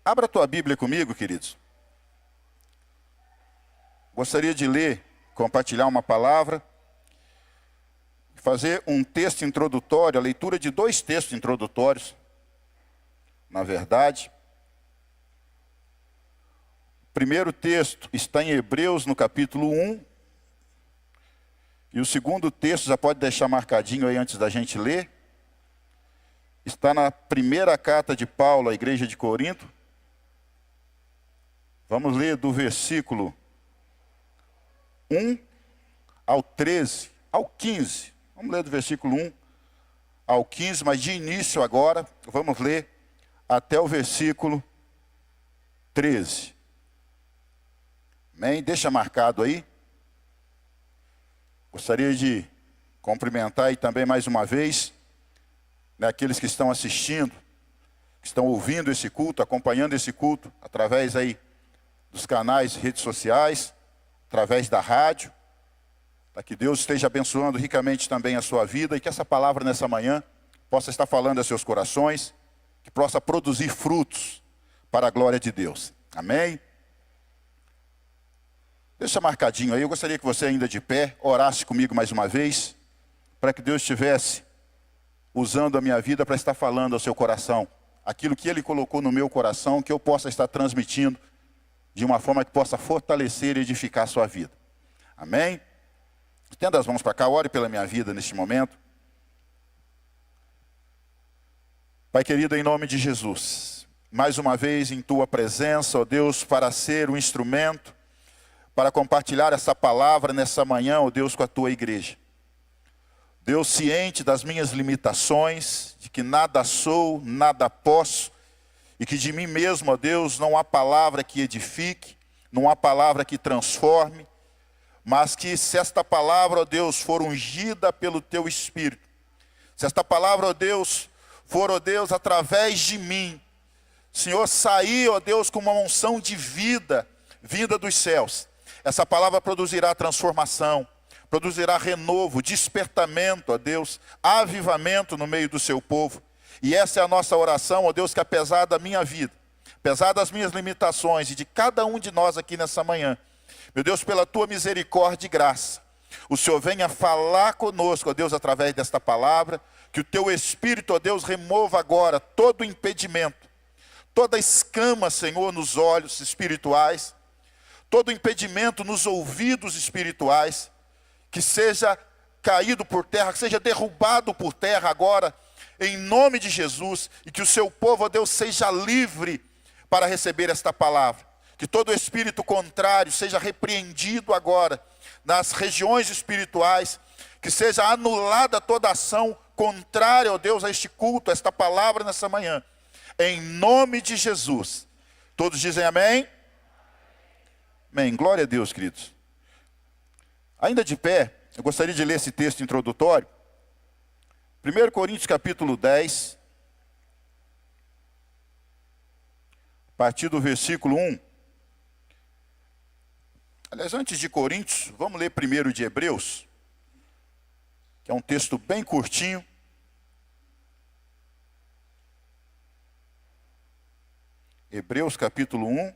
Abra a tua Bíblia comigo, queridos. Gostaria de ler, compartilhar uma palavra, fazer um texto introdutório, a leitura de 2 textos introdutórios, na verdade. O primeiro texto está em Hebreus, no capítulo 1. E o segundo texto, já pode deixar marcadinho aí antes da gente ler, está na primeira carta de Paulo à igreja de Corinto. Vamos ler do versículo 1 ao 13, ao 15. Vamos ler do versículo 1 ao 15, mas de início agora, vamos ler até o versículo 13. Amém? Deixa marcado aí. Gostaria de cumprimentar aí também mais uma vez, né, aqueles que estão assistindo, que estão ouvindo esse culto, acompanhando esse culto, através aí dos canais, redes sociais, através da rádio, para que Deus esteja abençoando ricamente também a sua vida e que essa palavra nessa manhã possa estar falando aos seus corações, que possa produzir frutos para a glória de Deus. Amém? Deixa marcadinho aí, eu gostaria que você ainda de pé orasse comigo mais uma vez, para que Deus estivesse usando a minha vida para estar falando ao seu coração, aquilo que Ele colocou no meu coração, que eu possa estar transmitindo de uma forma que possa fortalecer e edificar a sua vida. Amém? Estenda as mãos para cá, ore pela minha vida neste momento. Pai querido, em nome de Jesus, mais uma vez em Tua presença, ó Deus, para ser um instrumento, para compartilhar essa palavra nessa manhã, ó Deus, com a Tua igreja. Deus, ciente das minhas limitações, de que nada sou, nada posso, e que de mim mesmo, ó Deus, não há palavra que edifique, não há palavra que transforme, mas que se esta palavra, ó Deus, for ungida pelo Teu Espírito, se esta palavra, ó Deus, for, ó Deus, através de mim, Senhor, sair, ó Deus, com uma unção de vida, vinda dos céus, essa palavra produzirá transformação, produzirá renovo, despertamento, ó Deus, avivamento no meio do seu povo. E essa é a nossa oração, ó Deus, que apesar da minha vida, apesar das minhas limitações e de cada um de nós aqui nessa manhã, meu Deus, pela Tua misericórdia e graça, o Senhor venha falar conosco, ó Deus, através desta palavra, que o Teu Espírito, ó Deus, remova agora todo o impedimento, toda escama, Senhor, nos olhos espirituais, todo impedimento nos ouvidos espirituais, que seja caído por terra, que seja derrubado por terra agora, em nome de Jesus, e que o seu povo, ó Deus, seja livre para receber esta palavra. Que todo espírito contrário seja repreendido agora, nas regiões espirituais, que seja anulada toda ação contrária, ó Deus, a este culto, a esta palavra nessa manhã. Em nome de Jesus. Todos dizem amém? Amém. Glória a Deus, queridos. Ainda de pé, eu gostaria de ler esse texto introdutório. 1 Coríntios capítulo 10, a partir do versículo 1. Aliás, antes de Coríntios, vamos ler primeiro de Hebreus, que é um texto bem curtinho. Hebreus capítulo 1,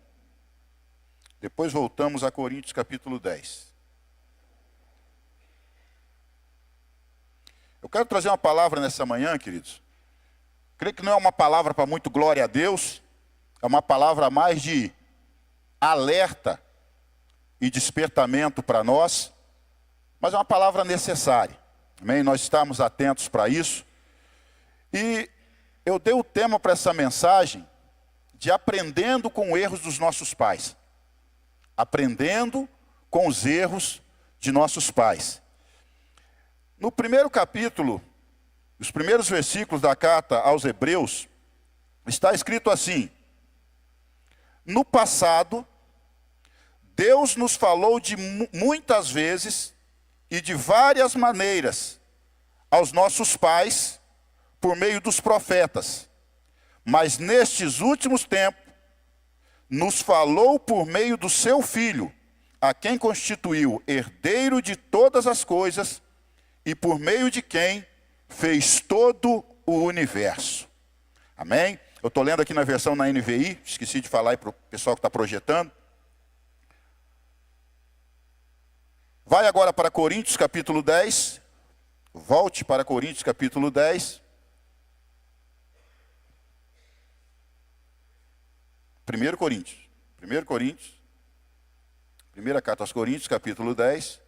depois voltamos a Coríntios capítulo 10. Eu quero trazer uma palavra nessa manhã, queridos. Creio que não é uma palavra para muito glória a Deus, é uma palavra mais de alerta e despertamento para nós, mas é uma palavra necessária. Amém? Nós estamos atentos para isso. E eu dei o tema para essa mensagem de aprendendo com erros dos nossos pais. Aprendendo com os erros de nossos pais. No primeiro capítulo, os primeiros versículos da carta aos Hebreus, está escrito assim: no passado, Deus nos falou de muitas vezes e de várias maneiras aos nossos pais por meio dos profetas. Mas nestes últimos tempos, nos falou por meio do seu Filho, a quem constituiu herdeiro de todas as coisas e por meio de quem fez todo o universo. Amém? Eu estou lendo aqui na versão na NVI, esqueci de falar aí para o pessoal que está projetando. Vai agora para Coríntios capítulo 10. Volte para Coríntios capítulo 10. 1 Coríntios. Primeira carta aos Coríntios, capítulo 10.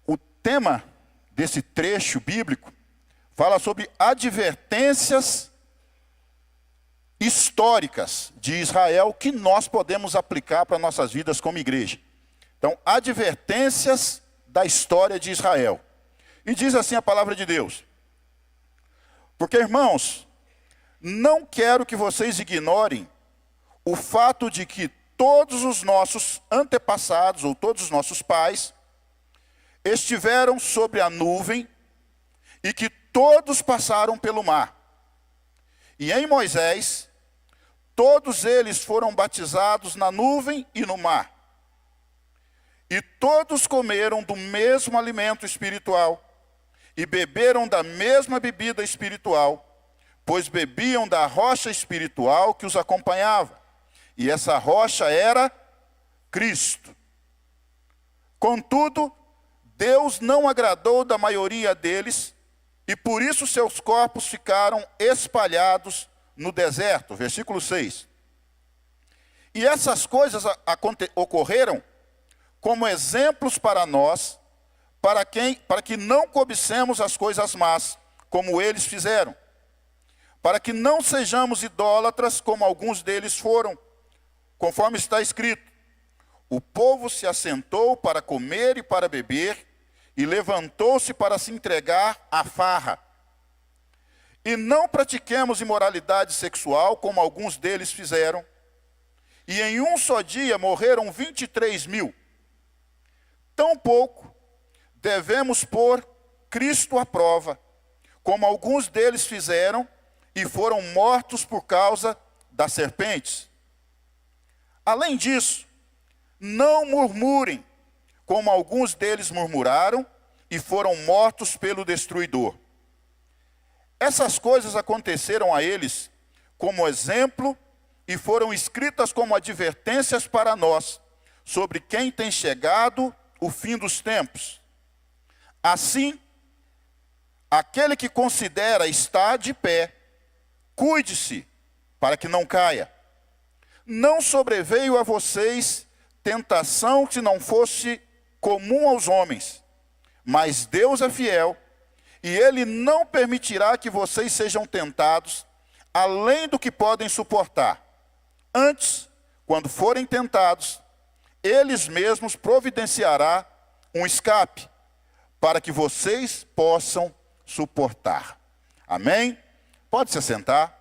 O tema desse trecho bíblico fala sobre advertências históricas de Israel que nós podemos aplicar para nossas vidas como igreja. Então, advertências da história de Israel. E diz assim a palavra de Deus: porque, irmãos, não quero que vocês ignorem o fato de que todos os nossos antepassados, ou todos os nossos pais, estiveram sobre a nuvem e que todos passaram pelo mar. E em Moisés, todos eles foram batizados na nuvem e no mar. E todos comeram do mesmo alimento espiritual e beberam da mesma bebida espiritual, pois bebiam da rocha espiritual que os acompanhava. E essa rocha era Cristo. Contudo, Deus não agradou da maioria deles, e por isso seus corpos ficaram espalhados no deserto. Versículo 6. E essas coisas ocorreram como exemplos para nós, para que não cobicemos as coisas más, como eles fizeram. Para que não sejamos idólatras, como alguns deles foram. Conforme está escrito: o povo se assentou para comer e para beber, e levantou-se para se entregar à farra. E não pratiquemos imoralidade sexual, como alguns deles fizeram. E em um só dia morreram 23.000. Tampouco devemos pôr Cristo à prova, como alguns deles fizeram, e foram mortos por causa das serpentes. Além disso, não murmurem, como alguns deles murmuraram e foram mortos pelo destruidor. Essas coisas aconteceram a eles como exemplo e foram escritas como advertências para nós, sobre quem tem chegado o fim dos tempos. Assim, aquele que considera estar de pé, cuide-se para que não caia. Não sobreveio a vocês tentação que não fosse comum aos homens, mas Deus é fiel, e Ele não permitirá que vocês sejam tentados além do que podem suportar. Antes, quando forem tentados, eles mesmos providenciará um escape, para que vocês possam suportar. Amém? Pode se assentar.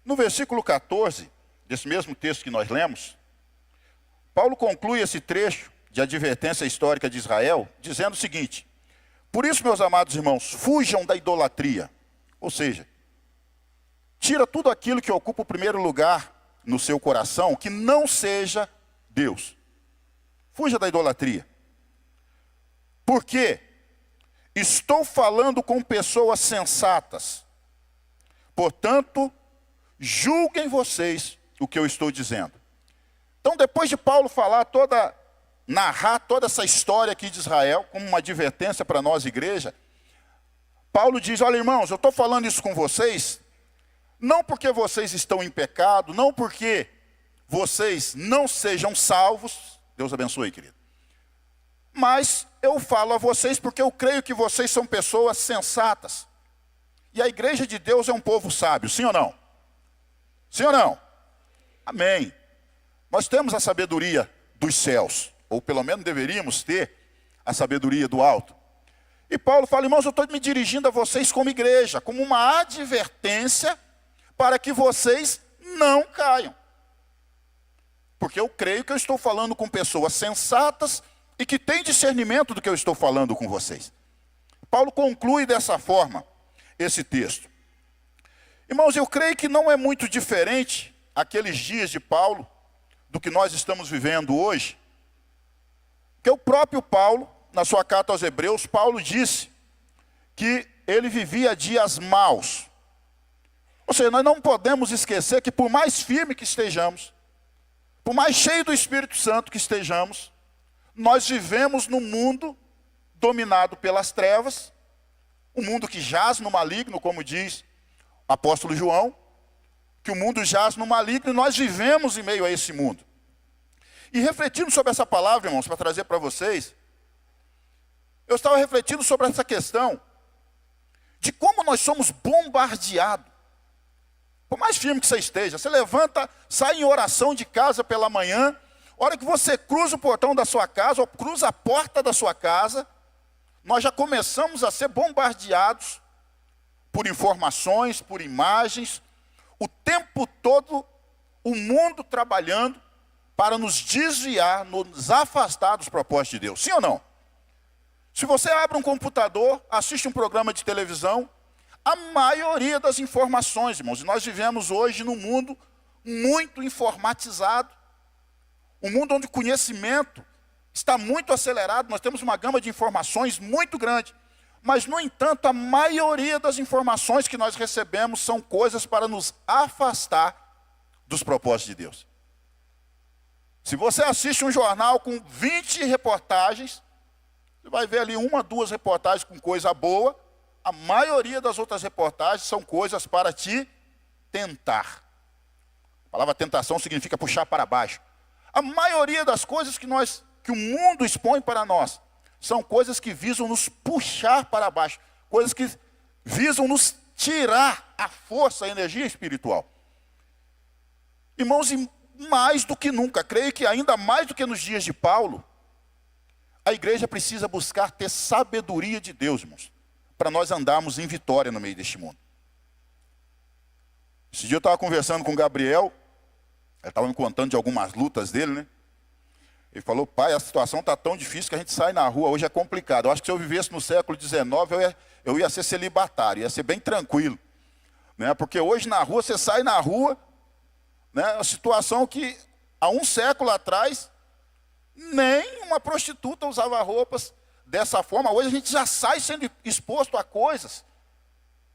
No versículo 14, desse mesmo texto que nós lemos, Paulo conclui esse trecho de advertência histórica de Israel, dizendo o seguinte: por isso, meus amados irmãos, fujam da idolatria. Ou seja, tira tudo aquilo que ocupa o primeiro lugar no seu coração, que não seja Deus. Fuja da idolatria. Porque estou falando com pessoas sensatas. Portanto, julguem vocês o que eu estou dizendo. Então, depois de Paulo narrar toda essa história aqui de Israel, como uma advertência para nós, igreja, Paulo diz: olha, irmãos, eu estou falando isso com vocês, não porque vocês estão em pecado, não porque vocês não sejam salvos, Deus abençoe, querido, mas eu falo a vocês porque eu creio que vocês são pessoas sensatas. E a igreja de Deus é um povo sábio, sim ou não? Sim ou não? Amém. Nós temos a sabedoria dos céus, ou pelo menos deveríamos ter a sabedoria do alto. E Paulo fala: irmãos, eu estou me dirigindo a vocês como igreja, como uma advertência para que vocês não caiam. Porque eu creio que eu estou falando com pessoas sensatas e que têm discernimento do que eu estou falando com vocês. Paulo conclui dessa forma esse texto. Irmãos, eu creio que não é muito diferente aqueles dias de Paulo do que nós estamos vivendo hoje, que o próprio Paulo, na sua carta aos Hebreus, Paulo disse que ele vivia dias maus. Ou seja, nós não podemos esquecer que por mais firme que estejamos, por mais cheio do Espírito Santo que estejamos, nós vivemos num mundo dominado pelas trevas, um mundo que jaz no maligno, como diz o apóstolo João, que o mundo jaz no maligno e nós vivemos em meio a esse mundo. E refletindo sobre essa palavra, irmãos, para trazer para vocês, eu estava refletindo sobre essa questão de como nós somos bombardeados. Por mais firme que você esteja, você levanta, sai em oração de casa pela manhã, hora que você cruza o portão da sua casa, ou cruza a porta da sua casa, nós já começamos a ser bombardeados por informações, por imagens, o tempo todo o mundo trabalhando para nos desviar, nos afastar dos propósitos de Deus. Sim ou não? Se você abre um computador, assiste um programa de televisão, a maioria das informações, irmãos, e nós vivemos hoje num mundo muito informatizado, um mundo onde o conhecimento está muito acelerado, nós temos uma gama de informações muito grande, mas, no entanto, a maioria das informações que nós recebemos são coisas para nos afastar dos propósitos de Deus. Se você assiste um jornal com 20 reportagens, você vai ver ali 1 a 2 reportagens com coisa boa, a maioria das outras reportagens são coisas para te tentar. A palavra tentação significa puxar para baixo. A maioria das coisas que o mundo expõe para nós são coisas que visam nos puxar para baixo, coisas que visam nos tirar a força, a energia espiritual. Irmãos, e mais do que nunca, creio que ainda mais do que nos dias de Paulo, a igreja precisa buscar ter sabedoria de Deus, irmãos, para nós andarmos em vitória no meio deste mundo. Esse dia eu estava conversando com o Gabriel, ele estava me contando de algumas lutas dele, né? Ele falou: pai, a situação está tão difícil que a gente sai na rua, hoje é complicado. Eu acho que se eu vivesse no século XIX, eu ia ser celibatário, ia ser bem tranquilo. Né? Porque hoje na rua, você sai na rua, né? A situação que há um século atrás, nem uma prostituta usava roupas dessa forma. Hoje a gente já sai sendo exposto a coisas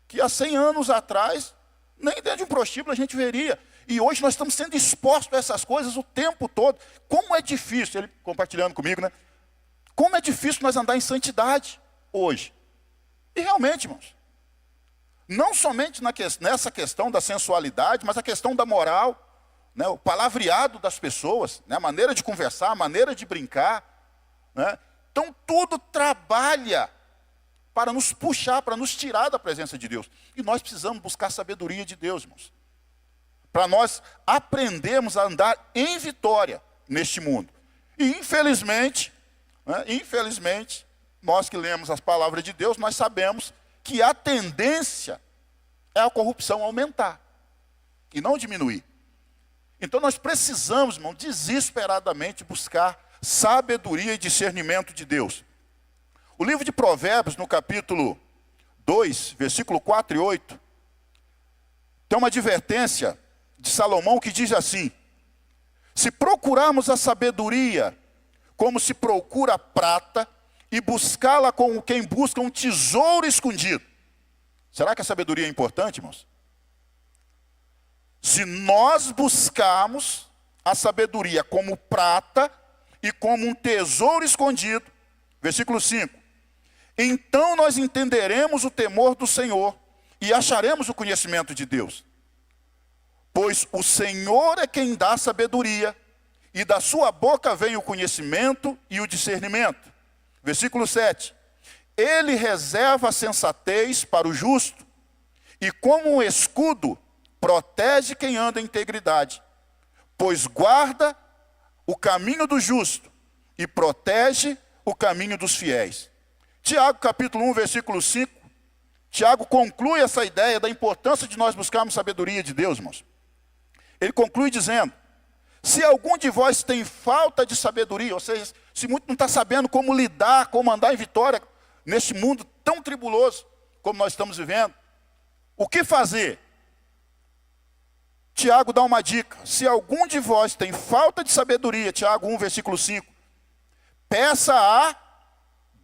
que há 100 anos atrás, nem dentro de um prostíbulo a gente veria. E hoje nós estamos sendo expostos a essas coisas o tempo todo. Como é difícil, ele compartilhando comigo, né? Como é difícil nós andar em santidade hoje. E realmente, irmãos, não somente nessa questão da sensualidade, mas a questão da moral, né? O palavreado das pessoas, né? A maneira de conversar, a maneira de brincar, né? Então tudo trabalha para nos puxar, para nos tirar da presença de Deus. E nós precisamos buscar sabedoria de Deus, irmãos, para nós aprendermos a andar em vitória neste mundo. E infelizmente, né, nós que lemos as palavras de Deus, nós sabemos que a tendência é a corrupção aumentar e não diminuir. Então nós precisamos, irmão, desesperadamente buscar sabedoria e discernimento de Deus. O livro de Provérbios, no capítulo 2, versículo 4 e 8, tem uma advertência de Salomão que diz assim: se procurarmos a sabedoria como se procura a prata, e buscá-la como quem busca um tesouro escondido. Será que a sabedoria é importante, irmãos? Se nós buscarmos a sabedoria como prata e como um tesouro escondido, versículo 5, então nós entenderemos o temor do Senhor e acharemos o conhecimento de Deus. Pois o Senhor é quem dá sabedoria, e da sua boca vem o conhecimento e o discernimento. Versículo 7. Ele reserva a sensatez para o justo, e como um escudo protege quem anda em integridade, pois guarda o caminho do justo e protege o caminho dos fiéis. Tiago capítulo 1, versículo 5, Tiago conclui essa ideia da importância de nós buscarmos sabedoria de Deus, irmãos. Ele conclui dizendo: se algum de vós tem falta de sabedoria, ou seja, se muito não está sabendo como lidar, como andar em vitória neste mundo tão tribuloso como nós estamos vivendo, o que fazer? Tiago dá uma dica: se algum de vós tem falta de sabedoria, Tiago 1, versículo 5, peça a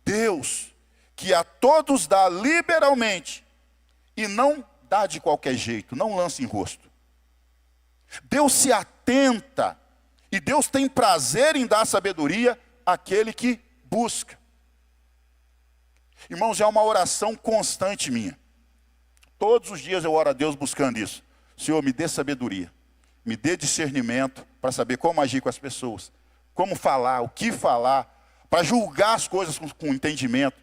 Deus, que a todos dá liberalmente, e não dá de qualquer jeito, não lança em rosto. Deus se atenta, e Deus tem prazer em dar sabedoria àquele que busca. Irmãos, é uma oração constante minha. Todos os dias eu oro a Deus buscando isso. Senhor, me dê sabedoria, me dê discernimento para saber como agir com as pessoas, como falar, o que falar, para julgar as coisas com entendimento.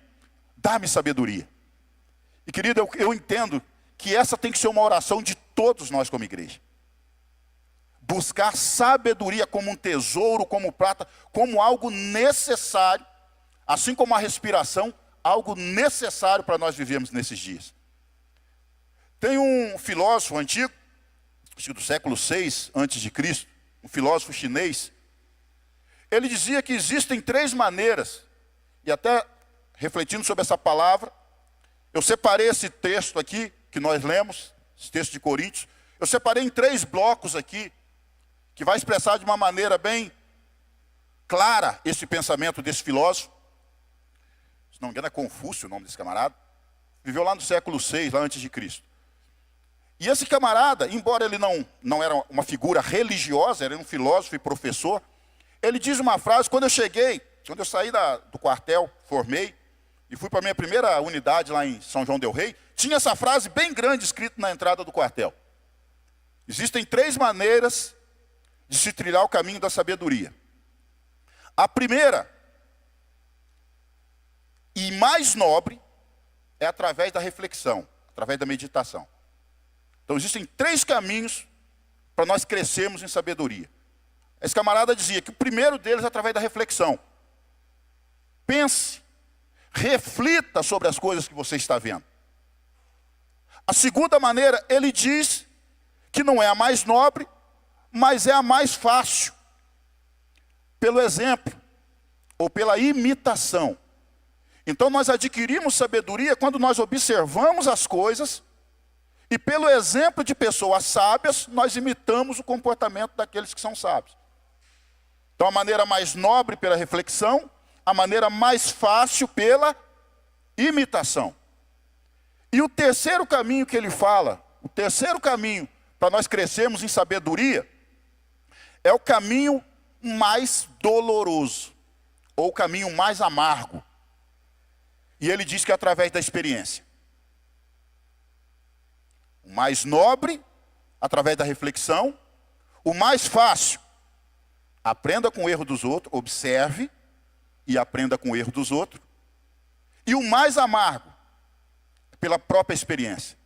Dá-me sabedoria. E querido, eu entendo que essa tem que ser uma oração de todos nós como igreja. Buscar sabedoria como um tesouro, como prata, como algo necessário, assim como a respiração, algo necessário para nós vivermos nesses dias. Tem um filósofo antigo, do século 6 a.C., um filósofo chinês. Ele dizia que existem 3 maneiras, e até refletindo sobre essa palavra, eu separei esse texto aqui, que nós lemos, esse texto de Coríntios, eu separei em 3 blocos aqui, que vai expressar de uma maneira bem clara esse pensamento desse filósofo. Se não me engano é Confúcio o nome desse camarada. Viveu lá no século 6, lá antes de Cristo. E esse camarada, embora ele não era uma figura religiosa, era um filósofo e professor, ele diz uma frase: quando eu saí do quartel, formei, e fui para a minha primeira unidade lá em São João del Rei, tinha essa frase bem grande escrita na entrada do quartel. Existem 3 maneiras de se trilhar o caminho da sabedoria. A primeira, e mais nobre, é através da reflexão, através da meditação. Então existem 3 caminhos para nós crescermos em sabedoria. Esse camarada dizia que o primeiro deles é através da reflexão. Pense, reflita sobre as coisas que você está vendo. A segunda maneira, ele diz que não é a mais nobre, mas é a mais fácil. Pelo exemplo, ou pela imitação. Então nós adquirimos sabedoria quando nós observamos as coisas, e pelo exemplo de pessoas sábias, nós imitamos o comportamento daqueles que são sábios. Então a maneira mais nobre pela reflexão, a maneira mais fácil pela imitação. E o terceiro caminho que ele fala, o terceiro caminho para nós crescermos em sabedoria, é o caminho mais doloroso, ou o caminho mais amargo. E ele diz que é através da experiência. O mais nobre, através da reflexão. O mais fácil, aprenda com o erro dos outros, observe e aprenda com o erro dos outros. E o mais amargo, pela própria experiência.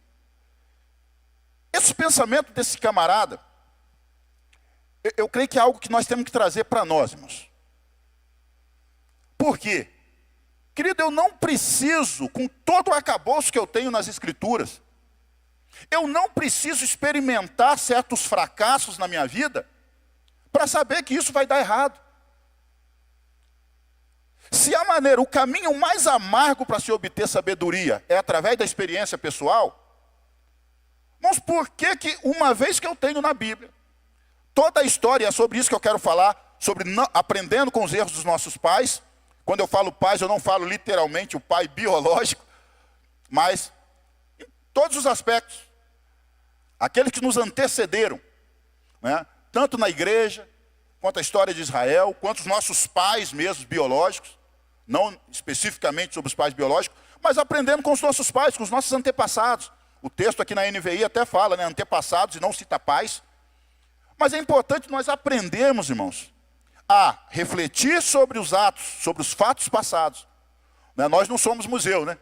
Esse pensamento desse camarada, eu creio que é algo que nós temos que trazer para nós, irmãos. Por quê? Querido, eu não preciso, com todo o arcabouço que eu tenho nas Escrituras, eu não preciso experimentar certos fracassos na minha vida para saber que isso vai dar errado. Se a maneira, o caminho mais amargo para se obter sabedoria é através da experiência pessoal, mas por que uma vez que eu tenho na Bíblia, toda a história, é sobre isso que eu quero falar, sobre aprendendo com os erros dos nossos pais. Quando eu falo pais, eu não falo literalmente o pai biológico, mas em todos os aspectos. Aqueles que nos antecederam, né? Tanto na igreja, quanto a história de Israel, quanto os nossos pais mesmos biológicos, não especificamente sobre os pais biológicos, mas aprendendo com os nossos pais, com os nossos antepassados. O texto aqui na NVI até fala, né? Antepassados e não cita pais. Mas é importante nós aprendermos, irmãos, a refletir sobre os atos, sobre os fatos passados. Né? Nós não somos museu, né?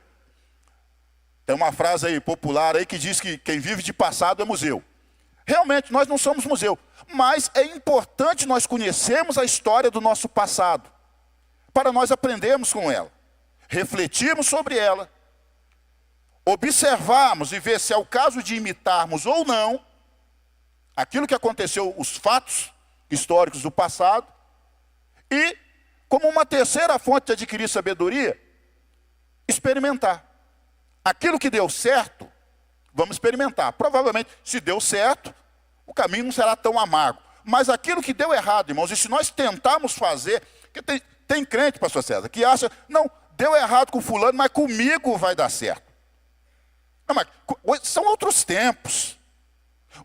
Tem uma frase aí popular aí que diz que quem vive de passado é museu. Realmente, nós não somos museu. Mas é importante nós conhecermos a história do nosso passado, para nós aprendermos com ela, refletirmos sobre ela, observarmos e ver se é o caso de imitarmos ou não aquilo que aconteceu, os fatos históricos do passado. E, como uma terceira fonte de adquirir sabedoria, experimentar. Aquilo que deu certo, vamos experimentar. Provavelmente, se deu certo, o caminho não será tão amargo. Mas aquilo que deu errado, irmãos, e se nós tentarmos fazer, porque tem crente, pastor César, que acha, não, deu errado com fulano, mas comigo vai dar certo. Não, mas são outros tempos.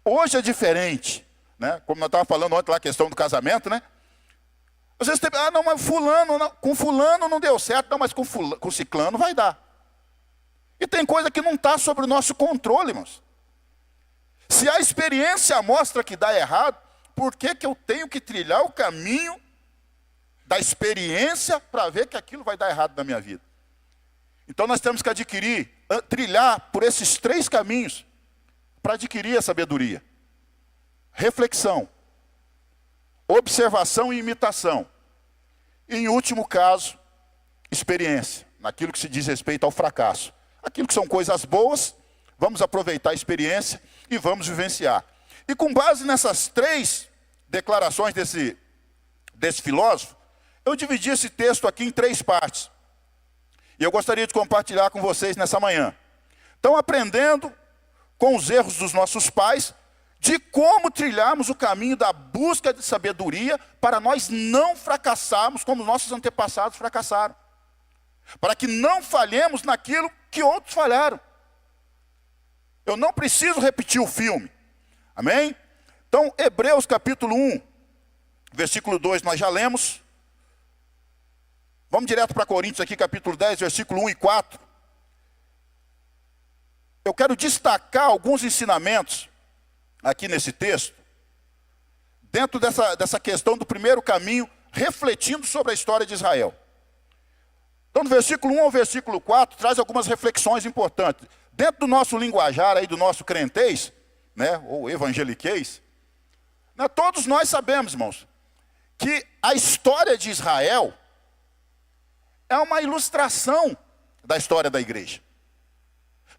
Hoje é diferente, né? Como nós estávamos falando ontem lá, a questão do casamento, né? Às vezes tem, não, mas fulano, não, com fulano não deu certo, não, mas com ciclano vai dar. E tem coisa que não está sobre o nosso controle, irmãos. Se a experiência mostra que dá errado, por que eu tenho que trilhar o caminho da experiência para ver que aquilo vai dar errado na minha vida? Então nós temos que trilhar por esses 3 caminhos para adquirir a sabedoria. Reflexão, observação e imitação. E em último caso, experiência, naquilo que se diz respeito ao fracasso. Aquilo que são coisas boas, vamos aproveitar a experiência e vamos vivenciar. E com base nessas 3 declarações desse filósofo, eu dividi esse texto aqui em 3 partes. E eu gostaria de compartilhar com vocês nessa manhã. Então, aprendendo com os erros dos nossos pais, de como trilharmos o caminho da busca de sabedoria para nós não fracassarmos como nossos antepassados fracassaram. Para que não falhemos naquilo que outros falharam. Eu não preciso repetir o filme. Amém? Então, Hebreus capítulo 1, versículo 2, nós já lemos. Vamos direto para Coríntios aqui, capítulo 10, versículo 1 e 4. Eu quero destacar alguns ensinamentos aqui nesse texto, dentro dessa questão do primeiro caminho, refletindo sobre a história de Israel. Então, do versículo 1 ao versículo 4, traz algumas reflexões importantes. Dentro do nosso linguajar, aí, do nosso crentez, né, ou evangeliquez, né, todos nós sabemos, irmãos, que a história de Israel é uma ilustração da história da igreja.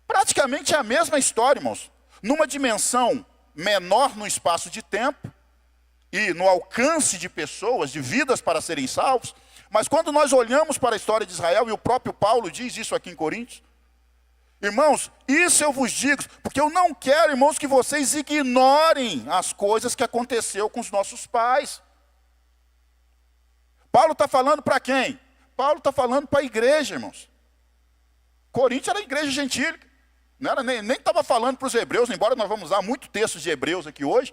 Praticamente é a mesma história, irmãos, numa dimensão menor no espaço de tempo e no alcance de pessoas, de vidas para serem salvos. Mas quando nós olhamos para a história de Israel, e o próprio Paulo diz isso aqui em Coríntios, irmãos, isso eu vos digo, porque eu não quero, irmãos, que vocês ignorem as coisas que aconteceu com os nossos pais. Paulo está falando para quem? Paulo está falando para a igreja, irmãos. Coríntios era a igreja gentílica. Não era, nem estava falando para os hebreus, embora nós vamos usar muito textos de hebreus aqui hoje.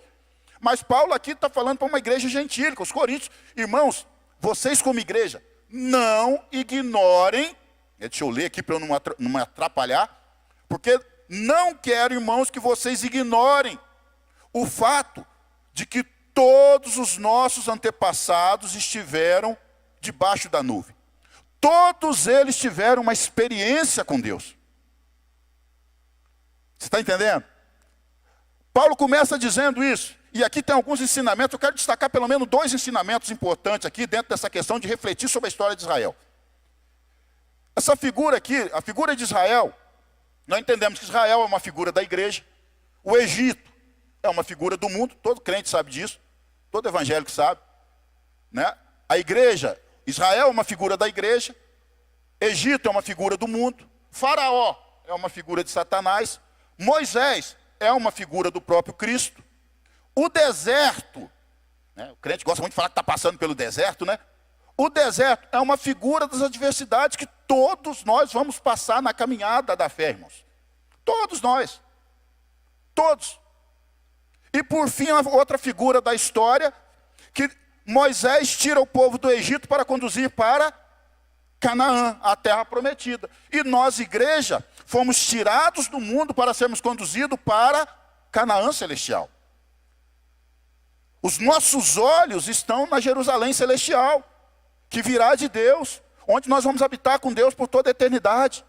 Mas Paulo aqui está falando para uma igreja gentílica, os coríntios. Irmãos, vocês como igreja, não ignorem, deixa eu ler aqui para eu não me atrapalhar, porque não quero, irmãos, que vocês ignorem o fato de que todos os nossos antepassados estiveram debaixo da nuvem. Todos eles tiveram uma experiência com Deus. Você está entendendo? Paulo começa dizendo isso. E aqui tem alguns ensinamentos. Eu quero destacar pelo menos 2 ensinamentos importantes aqui dentro dessa questão de refletir sobre a história de Israel. Essa figura aqui, a figura de Israel, nós entendemos que Israel é uma figura da igreja. O Egito é uma figura do mundo. Todo crente sabe disso. Todo evangélico sabe. Né? A igreja, Israel é uma figura da igreja. Egito é uma figura do mundo. Faraó é uma figura de Satanás. Moisés é uma figura do próprio Cristo. O deserto, né, o crente gosta muito de falar que está passando pelo deserto, né? O deserto é uma figura das adversidades que todos nós vamos passar na caminhada da fé, irmãos. Todos nós. Todos. E por fim, a outra figura da história, que Moisés tira o povo do Egito para conduzir para Canaã, a terra prometida. E nós, igreja, fomos tirados do mundo para sermos conduzidos para Canaã celestial. Os nossos olhos estão na Jerusalém celestial, que virá de Deus, onde nós vamos habitar com Deus por toda a eternidade.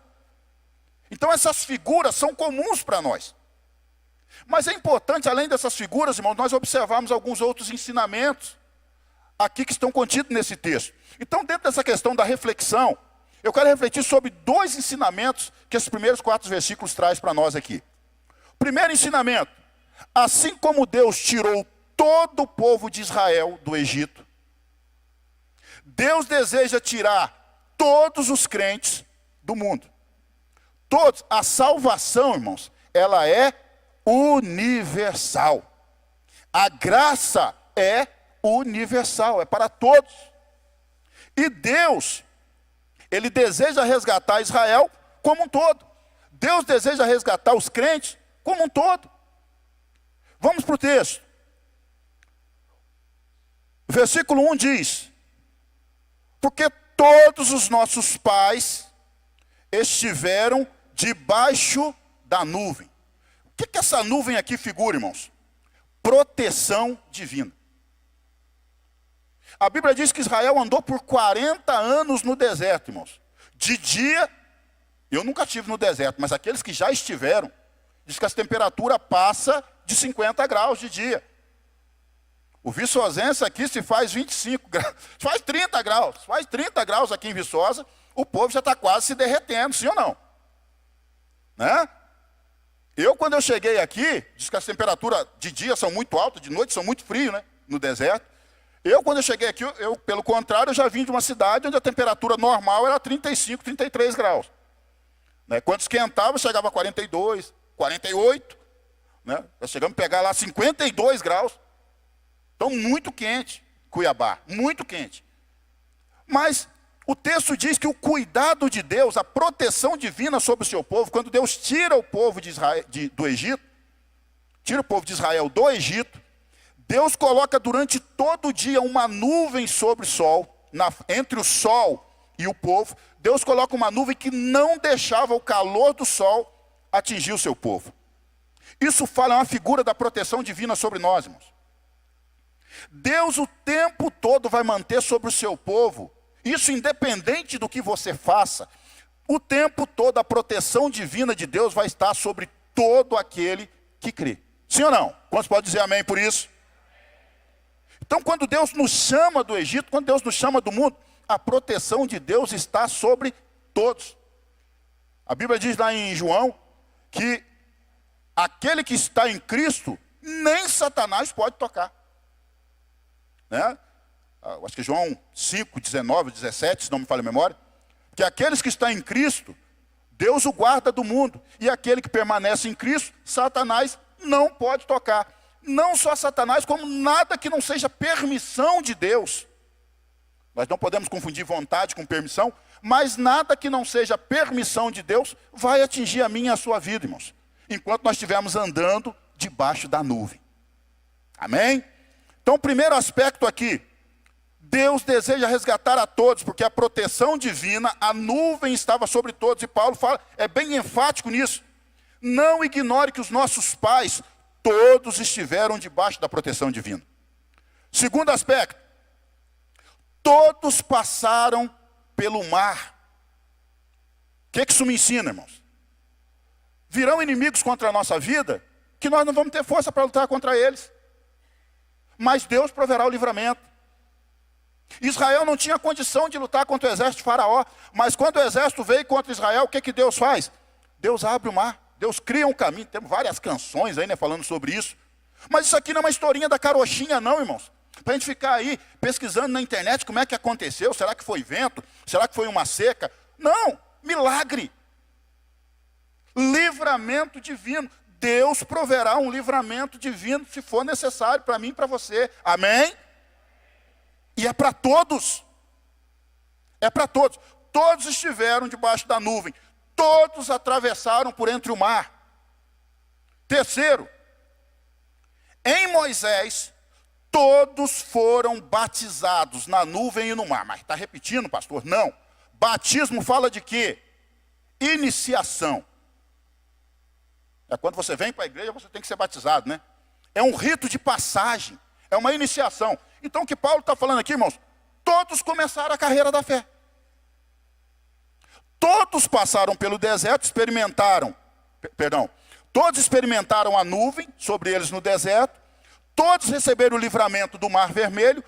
Então essas figuras são comuns para nós. Mas é importante, além dessas figuras, irmãos, nós observarmos alguns outros ensinamentos aqui que estão contidos nesse texto. Então, dentro dessa questão da reflexão, eu quero refletir sobre 2 ensinamentos que esses primeiros 4 versículos traz para nós aqui. Primeiro ensinamento: assim como Deus tirou todo o povo de Israel do Egito, Deus deseja tirar todos os crentes do mundo. Todos. A salvação, irmãos, ela é universal. A graça é universal, é para todos. E Deus, Ele deseja resgatar Israel como um todo. Deus deseja resgatar os crentes como um todo. Vamos para o texto. Versículo 1 diz: porque todos os nossos pais estiveram debaixo da nuvem. O que essa nuvem aqui figura, irmãos? Proteção divina. A Bíblia diz que Israel andou por 40 anos no deserto, irmãos. De dia, eu nunca estive no deserto, mas aqueles que já estiveram, diz que a temperatura passa de 50 graus de dia. O Viçosense aqui se faz 25 graus, faz 30 graus, faz 30 graus aqui em Viçosa, o povo já está quase se derretendo, sim ou não? Né? Quando eu cheguei aqui, diz que as temperaturas de dia são muito altas, de noite são muito frio, né? No deserto. Quando eu cheguei aqui, pelo contrário, eu já vim de uma cidade onde a temperatura normal era 35, 33 graus. Né? Quando esquentava, chegava a 42, 48. Né? Nós chegamos a pegar lá 52 graus. Então, muito quente, Cuiabá, muito quente. Mas o texto diz que o cuidado de Deus, a proteção divina sobre o seu povo, quando Deus tira o povo de Israel, do Egito, tira o povo de Israel do Egito, Deus coloca durante todo o dia uma nuvem sobre o sol, entre o sol e o povo. Deus coloca uma nuvem que não deixava o calor do sol atingir o seu povo. Isso fala, é uma figura da proteção divina sobre nós, irmãos. Deus o tempo todo vai manter sobre o seu povo, isso independente do que você faça, o tempo todo a proteção divina de Deus vai estar sobre todo aquele que crê. Sim ou não? Quantos podem dizer amém por isso? Então, quando Deus nos chama do Egito, quando Deus nos chama do mundo, a proteção de Deus está sobre todos. A Bíblia diz lá em João que aquele que está em Cristo, nem Satanás pode tocar. Né? Acho que João 5, 19, 17, se não me falha a memória. Que aqueles que estão em Cristo, Deus o guarda do mundo. E aquele que permanece em Cristo, Satanás não pode tocar. Não só Satanás, como nada que não seja permissão de Deus. Nós não podemos confundir vontade com permissão, mas nada que não seja permissão de Deus vai atingir a minha e a sua vida, irmãos. Enquanto nós estivermos andando debaixo da nuvem. Amém? Então, o primeiro aspecto aqui, Deus deseja resgatar a todos, porque a proteção divina, a nuvem estava sobre todos. E Paulo fala, é bem enfático nisso. Não ignore que os nossos pais, todos estiveram debaixo da proteção divina. Segundo aspecto, todos passaram pelo mar. O que isso me ensina, irmãos? Virão inimigos contra a nossa vida, que nós não vamos ter força para lutar contra eles. Mas Deus proverá o livramento. Israel não tinha condição de lutar contra o exército de Faraó, mas quando o exército veio contra Israel, o que Deus faz? Deus abre o mar, Deus cria um caminho. Temos várias canções aí, né, falando sobre isso. Mas isso aqui não é uma historinha da carochinha não, irmãos. Para a gente ficar aí pesquisando na internet como é que aconteceu, será que foi vento? Será que foi uma seca? Não, milagre. Livramento divino. Deus proverá um livramento divino se for necessário para mim e para você. Amém? E é para todos. É para todos. Todos estiveram debaixo da nuvem. Todos atravessaram por entre o mar. Terceiro, em Moisés, todos foram batizados na nuvem e no mar. Mas está repetindo, pastor? Não. Batismo fala de quê? Iniciação. É quando você vem para a igreja, você tem que ser batizado, né? É um rito de passagem, é uma iniciação. Então o que Paulo está falando aqui, irmãos? Todos começaram a carreira da fé. Todos passaram pelo deserto, todos experimentaram a nuvem sobre eles no deserto, todos receberam o livramento do Mar Vermelho,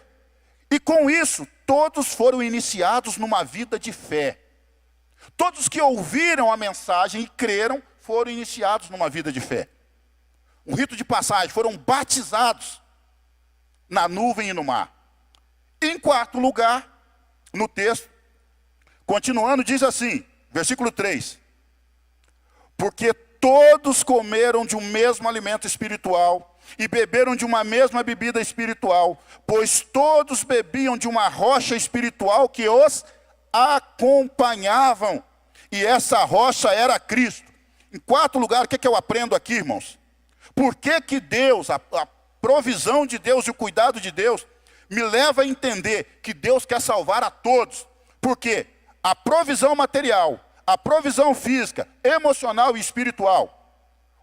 e com isso, todos foram iniciados numa vida de fé. Todos que ouviram a mensagem e creram, foram iniciados numa vida de fé. Um rito de passagem, foram batizados na nuvem e no mar. Em quarto lugar, no texto, continuando, diz assim, versículo 3. Porque todos comeram de um mesmo alimento espiritual, e beberam de uma mesma bebida espiritual, pois todos bebiam de uma rocha espiritual que os acompanhavam, e essa rocha era Cristo. Em quarto lugar, o que eu aprendo aqui, irmãos? Por que Deus, a provisão de Deus e o cuidado de Deus, me leva a entender que Deus quer salvar a todos? Porque a provisão material, a provisão física, emocional e espiritual,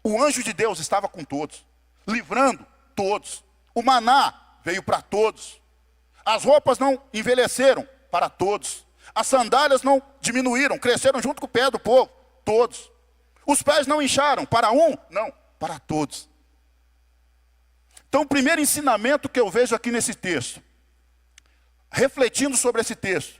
o anjo de Deus estava com todos, livrando todos. O maná veio para todos. As roupas não envelheceram para todos. As sandálias não diminuíram, cresceram junto com o pé do povo, todos. Os pés não incharam, para um, não, para todos. Então, o primeiro ensinamento que eu vejo aqui nesse texto, refletindo sobre esse texto,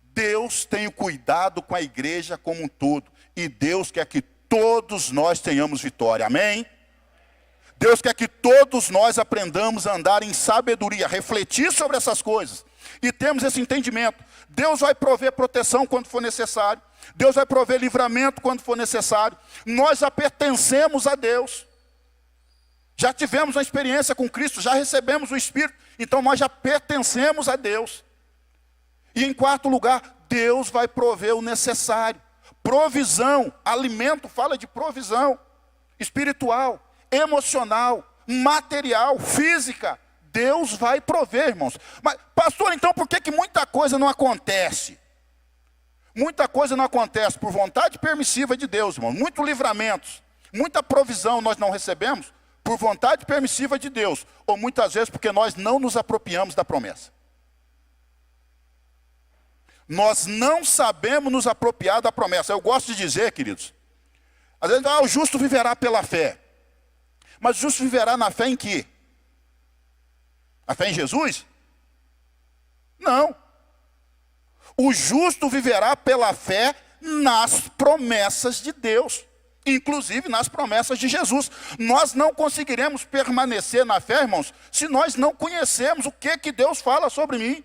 Deus tem o cuidado com a igreja como um todo, e Deus quer que todos nós tenhamos vitória, amém? Deus quer que todos nós aprendamos a andar em sabedoria, refletir sobre essas coisas, e temos esse entendimento. Deus vai prover proteção quando for necessário, Deus vai prover livramento quando for necessário. Nós já pertencemos a Deus, já tivemos uma experiência com Cristo, já recebemos o Espírito, então nós já pertencemos a Deus. E em quarto lugar, Deus vai prover o necessário. Provisão, alimento fala de provisão espiritual, emocional, material, física. Deus vai prover, irmãos. Mas, pastor, então por que muita coisa não acontece? Muita coisa não acontece por vontade permissiva de Deus, irmão. Muitos livramentos, muita provisão nós não recebemos por vontade permissiva de Deus, ou muitas vezes porque nós não nos apropriamos da promessa. Nós não sabemos nos apropriar da promessa. Eu gosto de dizer, queridos, às vezes, o justo viverá pela fé. Mas o justo viverá na fé em quê? A fé em Jesus? Não. O justo viverá pela fé nas promessas de Deus, inclusive nas promessas de Jesus. Nós não conseguiremos permanecer na fé, irmãos, se nós não conhecermos o que Deus fala sobre mim.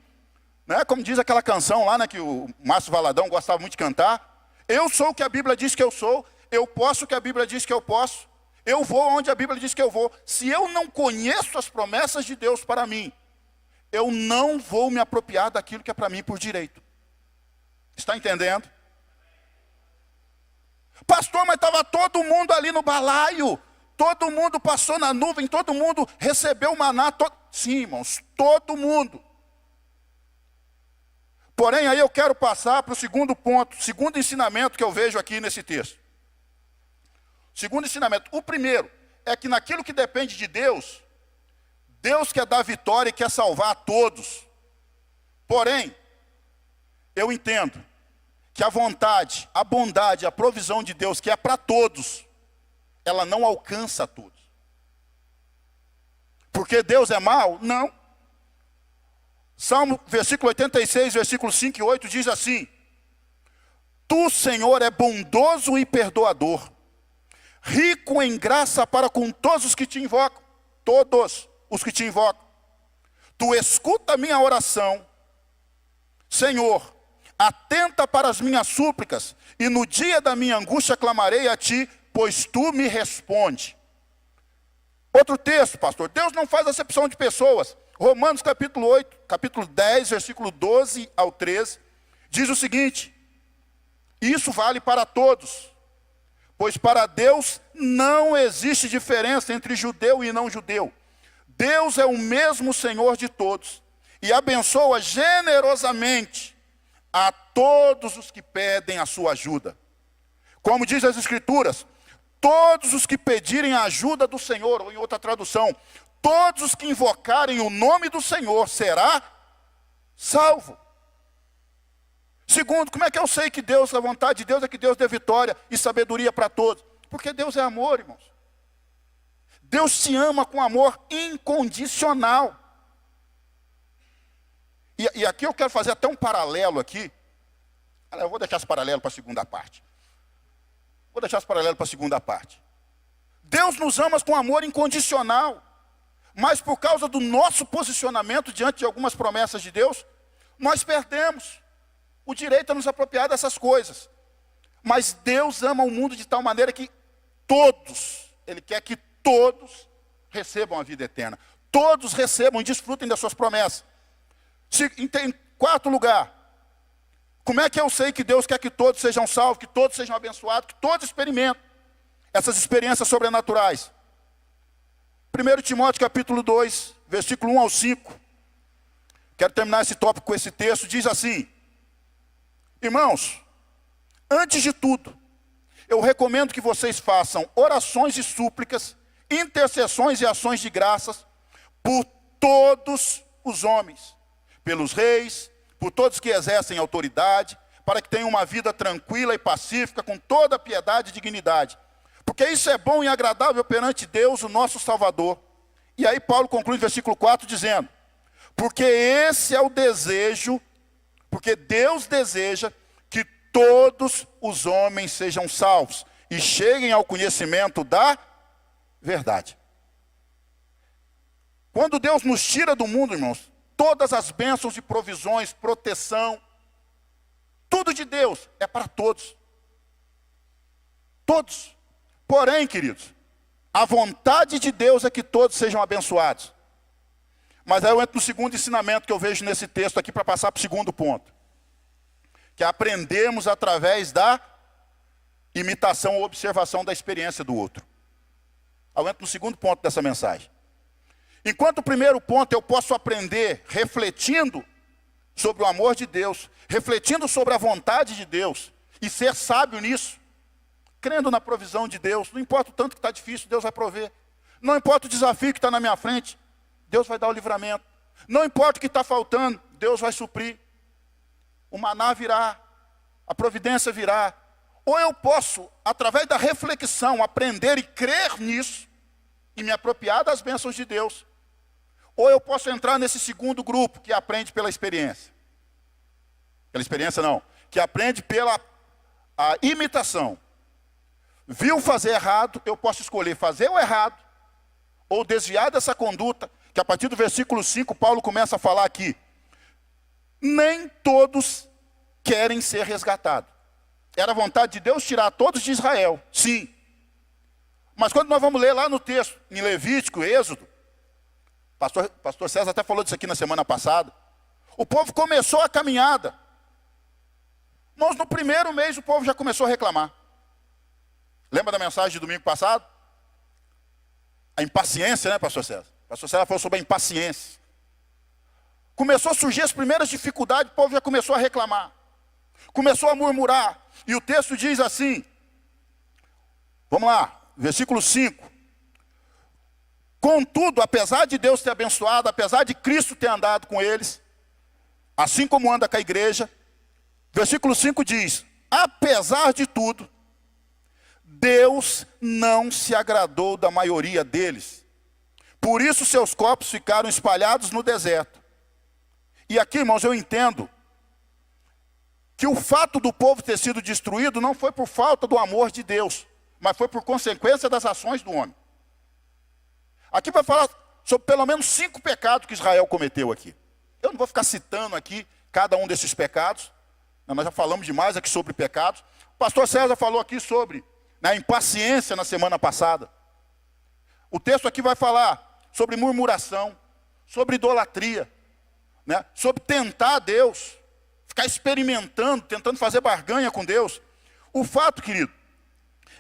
Né? Como diz aquela canção lá, né, que o Márcio Valadão gostava muito de cantar. Eu sou o que a Bíblia diz que eu sou, eu posso o que a Bíblia diz que eu posso, eu vou onde a Bíblia diz que eu vou. Se eu não conheço as promessas de Deus para mim, eu não vou me apropriar daquilo que é para mim por direito. Está entendendo? Pastor, mas estava todo mundo ali no balaio, todo mundo passou na nuvem, todo mundo recebeu o maná. Sim, irmãos, todo mundo. Porém, aí eu quero passar para o segundo ponto, segundo ensinamento que eu vejo aqui nesse texto. Segundo ensinamento. O primeiro é que naquilo que depende de Deus, Deus quer dar vitória e quer salvar a todos. Porém, eu entendo que a vontade, a bondade, a provisão de Deus, que é para todos, ela não alcança a todos. Porque Deus é mau? Não. Salmo, versículo 86, versículos 5 e 8, diz assim: Tu, Senhor, é bondoso e perdoador, rico em graça para com todos os que te invocam. Todos os que te invocam. Tu escuta a minha oração. Senhor, atenta para as minhas súplicas, e no dia da minha angústia clamarei a ti, pois tu me responde. Outro texto, pastor. Deus não faz acepção de pessoas. Romanos capítulo 8, capítulo 10, versículo 12 ao 13, diz o seguinte: isso vale para todos, pois para Deus não existe diferença entre judeu e não judeu. Deus é o mesmo Senhor de todos, e abençoa generosamente a todos os que pedem a sua ajuda. Como diz as Escrituras, todos os que pedirem a ajuda do Senhor, ou em outra tradução, todos os que invocarem o nome do Senhor será salvo. Segundo, como é que eu sei que Deus, a vontade de Deus é que Deus dê vitória e sabedoria para todos? Porque Deus é amor, irmãos. Deus te ama com amor incondicional. E aqui eu quero fazer até um paralelo aqui. Eu vou deixar esse paralelo para a segunda parte. Deus nos ama com amor incondicional. Mas por causa do nosso posicionamento diante de algumas promessas de Deus, nós perdemos o direito a nos apropriar dessas coisas. Mas Deus ama o mundo de tal maneira que todos, Ele quer que todos recebam a vida eterna. Todos recebam e desfrutem das suas promessas. Em quarto lugar, como é que eu sei que Deus quer que todos sejam salvos, que todos sejam abençoados, que todos experimentem essas experiências sobrenaturais? 1 Timóteo capítulo 2, versículo 1 ao 5. Quero terminar esse tópico com esse texto. Diz assim: irmãos, antes de tudo, eu recomendo que vocês façam orações e súplicas, intercessões e ações de graças por todos os homens, pelos reis, por todos que exercem autoridade, para que tenham uma vida tranquila e pacífica, com toda a piedade e dignidade. Porque isso é bom e agradável perante Deus, o nosso Salvador. E aí Paulo conclui no versículo 4 dizendo: porque esse é o desejo, porque Deus deseja que todos os homens sejam salvos e cheguem ao conhecimento da verdade. Quando Deus nos tira do mundo, irmãos, todas as bênçãos e provisões, proteção, tudo de Deus é para todos. Todos. Porém, queridos, a vontade de Deus é que todos sejam abençoados. Mas aí eu entro no segundo ensinamento que eu vejo nesse texto aqui para passar para o segundo ponto. Que é aprendermos através da imitação ou observação da experiência do outro. Eu entro no segundo ponto dessa mensagem. Enquanto o primeiro ponto eu posso aprender refletindo sobre o amor de Deus, refletindo sobre a vontade de Deus e ser sábio nisso, crendo na provisão de Deus. Não importa o tanto que está difícil, Deus vai prover. Não importa o desafio que está na minha frente, Deus vai dar o livramento. Não importa o que está faltando, Deus vai suprir. O maná virá, a providência virá. Ou eu posso, através da reflexão, aprender e crer nisso e me apropriar das bênçãos de Deus. Ou eu posso entrar nesse segundo grupo que aprende pela experiência. Pela experiência não, que aprende pela a imitação. Viu fazer errado, eu posso escolher fazer o errado, ou desviar dessa conduta, que a partir do versículo 5, Paulo começa a falar aqui. Nem todos querem ser resgatados. Era a vontade de Deus tirar todos de Israel, sim. Mas quando nós vamos ler lá no texto, em Levítico, Êxodo, pastor César até falou disso aqui na semana passada, o povo começou a caminhada. Mas no primeiro mês o povo já começou a reclamar. Lembra da mensagem de domingo passado? A impaciência, né, pastor César? Pastor César falou sobre a impaciência. Começou a surgir as primeiras dificuldades, o povo já começou a reclamar. Começou a murmurar. E o texto diz assim, vamos lá, versículo 5. Contudo, apesar de Deus ter abençoado, apesar de Cristo ter andado com eles, assim como anda com a igreja, versículo 5 diz, apesar de tudo, Deus não se agradou da maioria deles. Por isso seus corpos ficaram espalhados no deserto. E aqui, irmãos, eu entendo que o fato do povo ter sido destruído não foi por falta do amor de Deus, mas foi por consequência das ações do homem. Aqui vai falar sobre pelo menos 5 pecados que Israel cometeu aqui. Eu não vou ficar citando aqui cada um desses pecados. Nós já falamos demais aqui sobre pecados. O pastor César falou aqui sobre a impaciência na semana passada. O texto aqui vai falar sobre murmuração, sobre idolatria, né? Sobre tentar Deus, ficar experimentando, tentando fazer barganha com Deus. O fato, querido,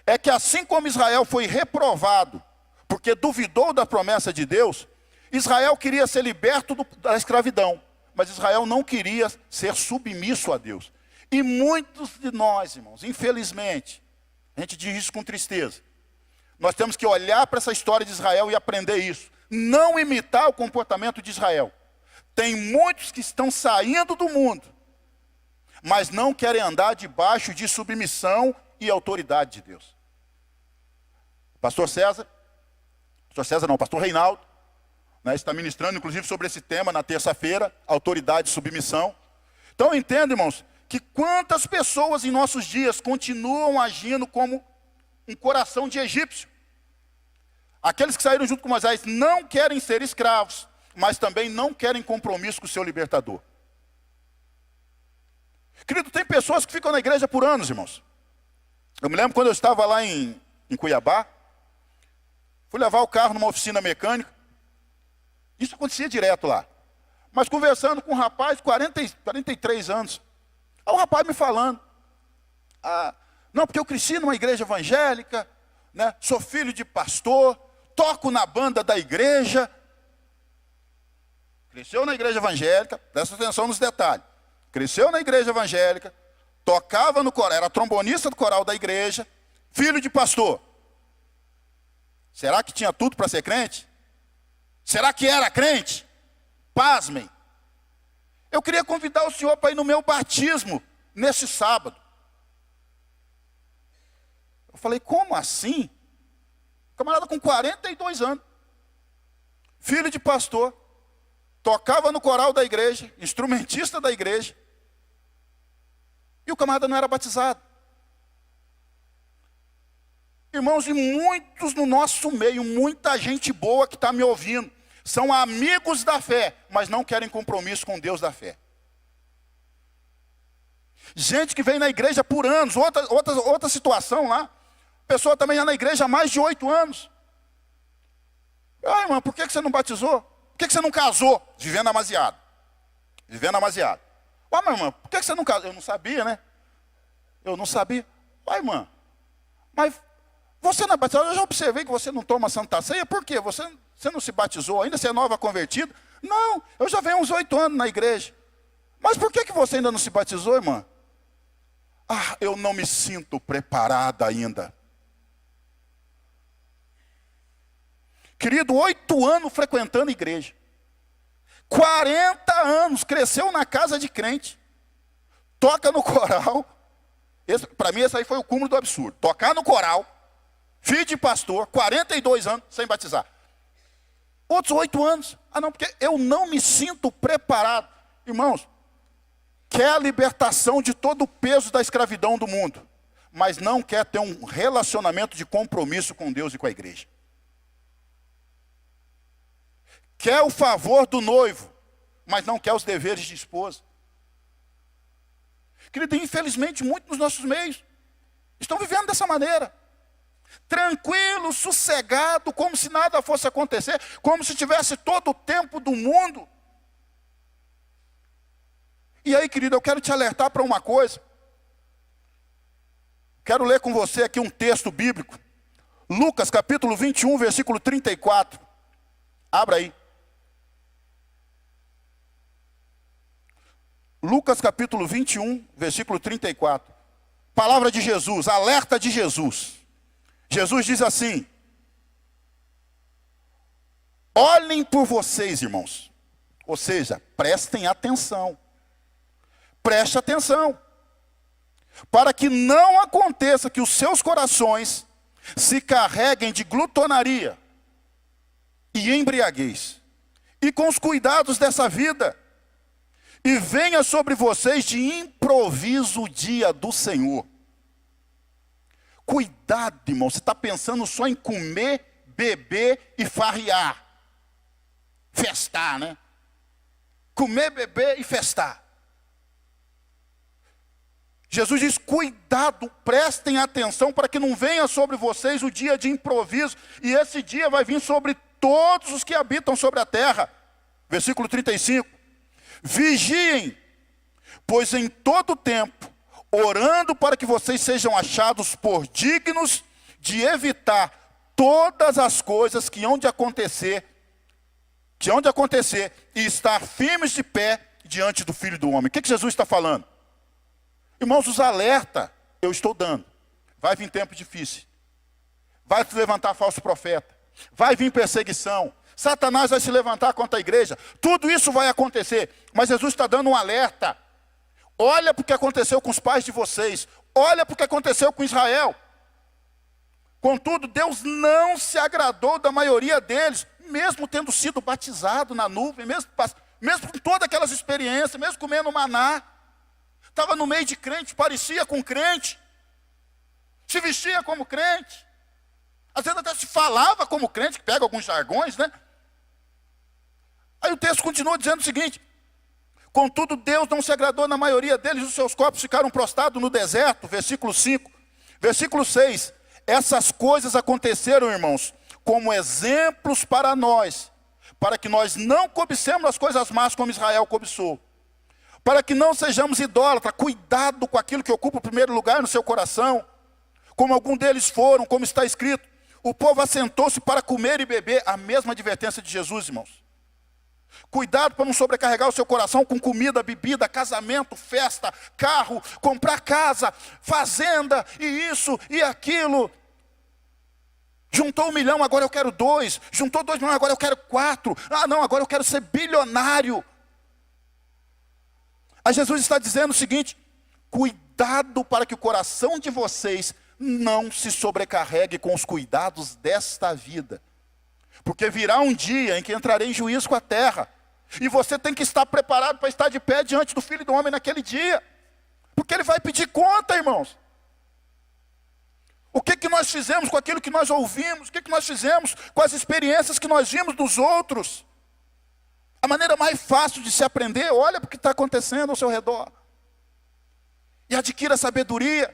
é que assim como Israel foi reprovado, porque duvidou da promessa de Deus, Israel queria ser liberto da escravidão, mas Israel não queria ser submisso a Deus. E muitos de nós, irmãos, infelizmente, a gente diz isso com tristeza, nós temos que olhar para essa história de Israel e aprender isso. Não imitar o comportamento de Israel. Tem muitos que estão saindo do mundo, mas não querem andar debaixo de submissão e autoridade de Deus. Pastor Reinaldo, né, está ministrando inclusive sobre esse tema na terça-feira, autoridade e submissão. Então eu entendo, irmãos, que quantas pessoas em nossos dias continuam agindo como um coração de egípcio. Aqueles que saíram junto com Moisés não querem ser escravos, mas também não querem compromisso com o seu libertador. Querido, tem pessoas que ficam na igreja por anos, irmãos. Eu me lembro quando eu estava lá em Cuiabá, Fui levar o carro numa oficina mecânica. Isso acontecia direto lá. Mas conversando com um rapaz, 43 anos. Aí o rapaz me falando. Não, porque eu cresci numa igreja evangélica, né? Sou filho de pastor, toco na banda da igreja. Cresceu na igreja evangélica, presta atenção nos detalhes. Cresceu na igreja evangélica, tocava no coral, era trombonista do coral da igreja, filho de pastor. Será que tinha tudo para ser crente? Será que era crente? Pasmem. Eu queria convidar o senhor para ir no meu batismo, nesse sábado. Eu falei, como assim? Camarada com 42 anos, filho de pastor, tocava no coral da igreja, instrumentista da igreja, e o camarada não era batizado. Irmãos, e muitos no nosso meio, muita gente boa que está me ouvindo, são amigos da fé, mas não querem compromisso com Deus da fé. Gente que vem na igreja por anos, outra situação lá, pessoa também já na igreja há mais de 8 anos. Irmão, por que você não batizou? Por que você não casou? Vivendo amaziado. Vivendo amaziado. Meu irmão, por que você não casou? Eu não sabia, né? Eu não sabia. Irmã, mas você não é batizado? Eu já observei que você não toma Santa Ceia. Por quê? Você não se batizou ainda? Você é nova convertida? Não, eu já venho uns 8 anos na igreja. Mas por que você ainda não se batizou, irmã? Eu não me sinto preparada ainda. Querido, 8 anos frequentando a igreja. 40 anos, cresceu na casa de crente. Toca no coral. Para mim, esse aí foi o cúmulo do absurdo. Tocar no coral, filho de pastor, 42 anos, sem batizar. Outros 8 anos. Não, porque eu não me sinto preparado. Irmãos, quer a libertação de todo o peso da escravidão do mundo, mas não quer ter um relacionamento de compromisso com Deus e com a igreja. Quer o favor do noivo, mas não quer os deveres de esposa. Querido, infelizmente, muitos dos nossos meios estão vivendo dessa maneira. Tranquilo, sossegado, como se nada fosse acontecer, como se tivesse todo o tempo do mundo. E aí, querido, eu quero te alertar para uma coisa. Quero ler com você aqui um texto bíblico. Lucas capítulo 21, versículo 34. Abra aí. Lucas capítulo 21, versículo 34. Palavra de Jesus, alerta de Jesus. Jesus diz assim: olhem por vocês, irmãos. Ou seja, prestem atenção. Preste atenção. Para que não aconteça que os seus corações se carreguem de glutonaria e embriaguez, e com os cuidados dessa vida, e venha sobre vocês de improviso o dia do Senhor. Cuidado, irmão, você está pensando só em comer, beber e farrear. Festar, né? Comer, beber e festar. Jesus diz, cuidado, prestem atenção para que não venha sobre vocês o dia de improviso, e esse dia vai vir sobre todos os que habitam sobre a terra. Versículo 35. Vigiem, pois em todo tempo, orando para que vocês sejam achados por dignos de evitar todas as coisas que hão de acontecer, e estar firmes de pé diante do Filho do Homem. O que Jesus está falando? Irmãos, os alerta eu estou dando. Vai vir tempo difícil. Vai se levantar falso profeta. Vai vir perseguição. Satanás vai se levantar contra a igreja. Tudo isso vai acontecer. Mas Jesus está dando um alerta. Olha para o que aconteceu com os pais de vocês. Olha para o que aconteceu com Israel. Contudo, Deus não se agradou da maioria deles, mesmo tendo sido batizado na nuvem, mesmo com todas aquelas experiências, mesmo comendo maná. Estava no meio de crente, parecia com crente. Se vestia como crente. Às vezes até se falava como crente, que pega alguns jargões, né? Aí o texto continua dizendo o seguinte: contudo, Deus não se agradou na maioria deles, os seus corpos ficaram prostrados no deserto, versículo 5. Versículo 6, essas coisas aconteceram, irmãos, como exemplos para nós, para que nós não cobicemos as coisas más como Israel cobiçou, para que não sejamos idólatras. Cuidado com aquilo que ocupa o primeiro lugar no seu coração, como algum deles foram, como está escrito, o povo assentou-se para comer e beber. A mesma advertência de Jesus, irmãos. Cuidado para não sobrecarregar o seu coração com comida, bebida, casamento, festa, carro, comprar casa, fazenda, e isso e aquilo. Juntou 1 milhão, agora eu quero 2. Juntou 2 milhões, agora eu quero 4. Ah não, agora eu quero ser bilionário. Aí Jesus está dizendo o seguinte: cuidado para que o coração de vocês não se sobrecarregue com os cuidados desta vida. Porque virá um dia em que entrarei em juízo com a terra. E você tem que estar preparado para estar de pé diante do Filho do Homem naquele dia. Porque ele vai pedir conta, irmãos. O que nós fizemos com aquilo que nós ouvimos? O que nós fizemos com as experiências que nós vimos dos outros? A maneira mais fácil de se aprender, olha para o que está acontecendo ao seu redor. E adquira sabedoria.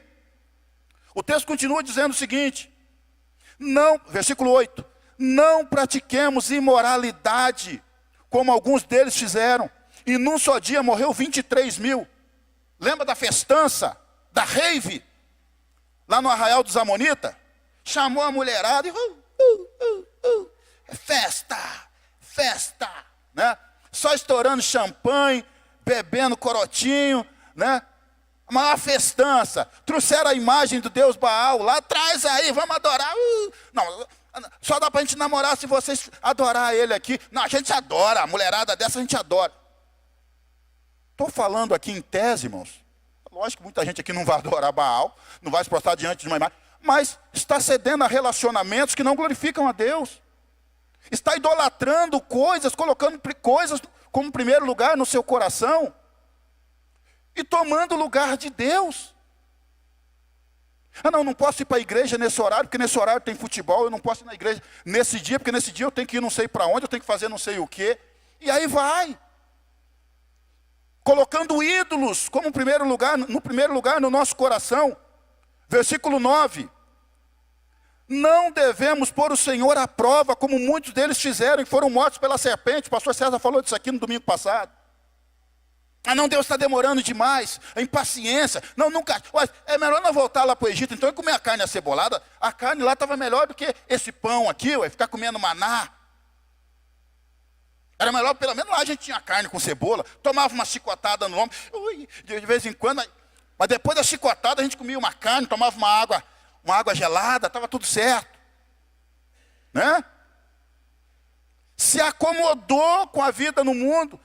O texto continua dizendo o seguinte, versículo 8, não pratiquemos imoralidade, como alguns deles fizeram, e num só dia morreu 23 mil. Lembra da festança, da rave, lá no Arraial dos Amonitas? Chamou a mulherada e festa, né? Só estourando champanhe, bebendo corotinho, né? A maior festança. Trouxeram a imagem do Deus Baal lá, traz aí, vamos adorar. Não, só dá para a gente namorar se vocês adorar ele aqui. Não, a gente adora, a mulherada dessa a gente adora. Estou falando aqui em tese, irmãos. Lógico que muita gente aqui não vai adorar Baal, não vai se prostrar diante de uma imagem, mas está cedendo a relacionamentos que não glorificam a Deus. Está idolatrando coisas, colocando coisas como primeiro lugar no seu coração e tomando o lugar de Deus. Ah não posso ir para a igreja nesse horário, porque nesse horário tem futebol. Eu não posso ir na igreja nesse dia, porque nesse dia eu tenho que ir não sei para onde, eu tenho que fazer não sei o quê. E aí vai. Colocando ídolos como primeiro lugar, no primeiro lugar no nosso coração. Versículo 9. Não devemos pôr o Senhor à prova, como muitos deles fizeram e foram mortos pela serpente. O pastor César falou disso aqui no domingo passado. Ah não, Deus está demorando demais, a impaciência. Não, nunca. É melhor não voltar lá para o Egito, então, e comer a carne acebolada. A carne lá estava melhor do que esse pão aqui, ficar comendo maná. Era melhor, pelo menos lá a gente tinha carne com cebola, tomava uma chicotada no ombro, de vez em quando, mas depois da chicotada a gente comia uma carne, tomava uma água gelada, estava tudo certo. Né? Se acomodou com a vida no mundo.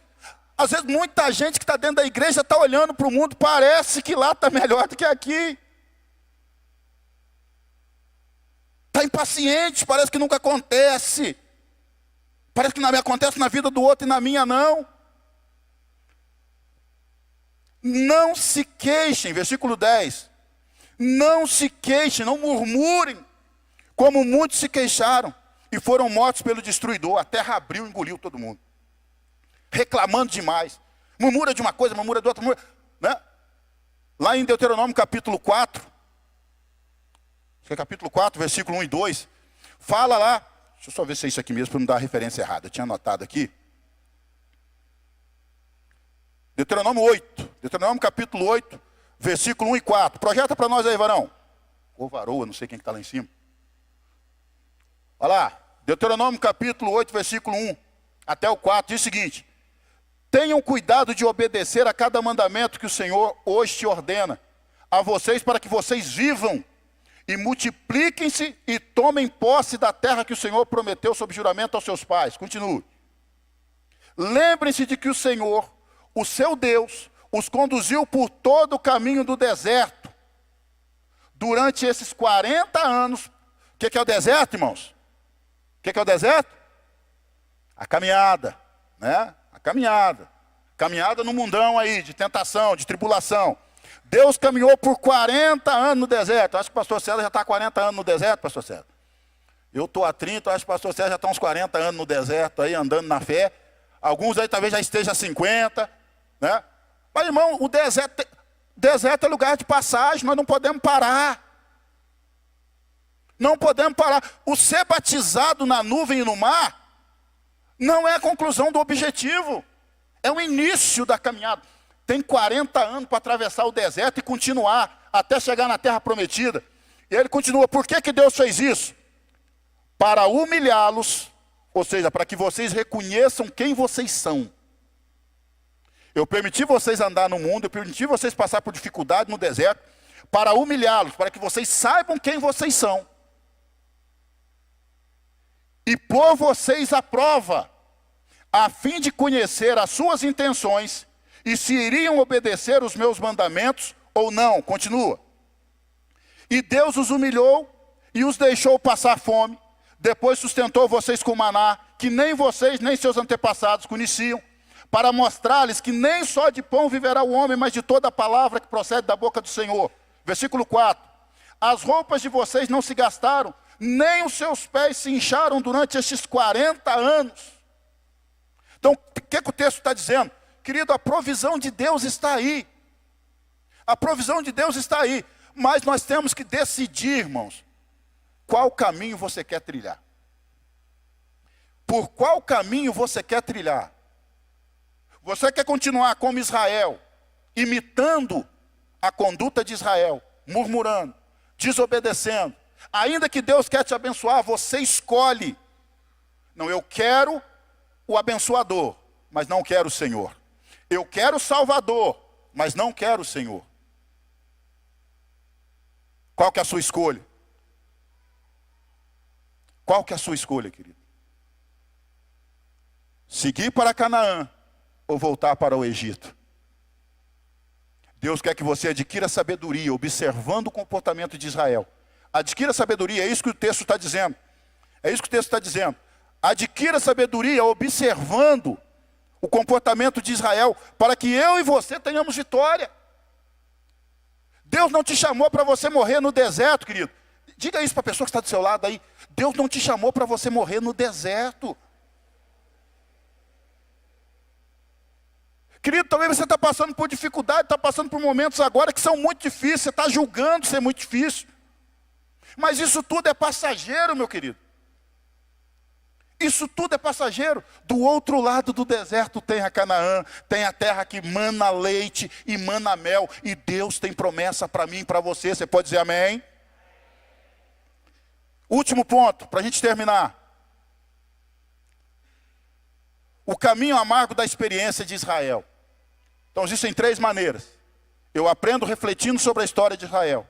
Às vezes muita gente que está dentro da igreja está olhando para o mundo, parece que lá está melhor do que aqui. Está impaciente, parece que nunca acontece. Parece que acontece na vida do outro e na minha não. Não se queixem, versículo 10. Não se queixem, não murmurem, como muitos se queixaram e foram mortos pelo destruidor. A terra abriu e engoliu todo mundo. Reclamando demais. Murmura de uma coisa, murmura de outra. Murmura, né? Lá em Deuteronômio capítulo 4. Acho que é capítulo 4, versículo 1 e 2. Fala lá. Deixa eu só ver se é isso aqui mesmo, para não dar a referência errada. Eu tinha anotado aqui. Deuteronômio 8. Deuteronômio capítulo 8, versículo 1 e 4. Projeta para nós aí, varão. Ou varoa, não sei quem está lá em cima. Olha lá. Deuteronômio capítulo 8, versículo 1 até o 4. Diz o seguinte. Tenham cuidado de obedecer a cada mandamento que o Senhor hoje te ordena a vocês, para que vocês vivam e multipliquem-se e tomem posse da terra que o Senhor prometeu sob juramento aos seus pais. Continue. Lembrem-se de que o Senhor, o seu Deus, os conduziu por todo o caminho do deserto. Durante esses 40 anos. O que é o deserto, irmãos? O que é o deserto? A caminhada, né? A caminhada. Caminhada no mundão aí, de tentação, de tribulação. Deus caminhou por 40 anos no deserto. Acho que o pastor César já está há 40 anos no deserto, pastor César. Eu estou há 30, acho que o pastor César já está uns 40 anos no deserto, aí andando na fé. Alguns aí talvez já estejam há 50. Né? Mas, irmão, o deserto é lugar de passagem, nós não podemos parar. Não podemos parar. O ser batizado na nuvem e no mar não é a conclusão do objetivo. É o início da caminhada. Tem 40 anos para atravessar o deserto e continuar até chegar na terra prometida. E ele continua. Por que Deus fez isso? Para humilhá-los, ou seja, para que vocês reconheçam quem vocês são. Eu permiti vocês andar no mundo, eu permiti vocês passar por dificuldade no deserto, para humilhá-los, para que vocês saibam quem vocês são. E pôr vocês à prova, a fim de conhecer as suas intenções, e se iriam obedecer os meus mandamentos ou não. Continua. E Deus os humilhou e os deixou passar fome. Depois sustentou vocês com maná, que nem vocês nem seus antepassados conheciam, para mostrar-lhes que nem só de pão viverá o homem, mas de toda a palavra que procede da boca do Senhor. Versículo 4. As roupas de vocês não se gastaram, nem os seus pés se incharam durante estes 40 anos. Então, o que o texto está dizendo? Querido, a provisão de Deus está aí. A provisão de Deus está aí. Mas nós temos que decidir, irmãos, qual caminho você quer trilhar. Por qual caminho você quer trilhar? Você quer continuar como Israel, imitando a conduta de Israel, murmurando, desobedecendo. Ainda que Deus quer te abençoar, você escolhe. Não, eu quero o abençoador, mas não quero o Senhor. Eu quero o Salvador, mas não quero o Senhor. Qual que é a sua escolha? Qual que é a sua escolha, querido? Seguir para Canaã ou voltar para o Egito? Deus quer que você adquira sabedoria, observando o comportamento de Israel. Adquira sabedoria, é isso que o texto está dizendo. É isso que o texto está dizendo. Adquira sabedoria observando o comportamento de Israel, para que eu e você tenhamos vitória. Deus não te chamou para você morrer no deserto, querido. Diga isso para a pessoa que está do seu lado aí. Deus não te chamou para você morrer no deserto. Querido, talvez você está passando por dificuldade, está passando por momentos agora que são muito difíceis, você está julgando ser muito difícil. Mas isso tudo é passageiro, meu querido. Isso tudo é passageiro. Do outro lado do deserto tem a Canaã, tem a terra que mana leite e mana mel. E Deus tem promessa para mim e para você. Você pode dizer amém? Último ponto, para a gente terminar. O caminho amargo da experiência de Israel. Então existem 3 maneiras. Eu aprendo refletindo sobre a história de Israel.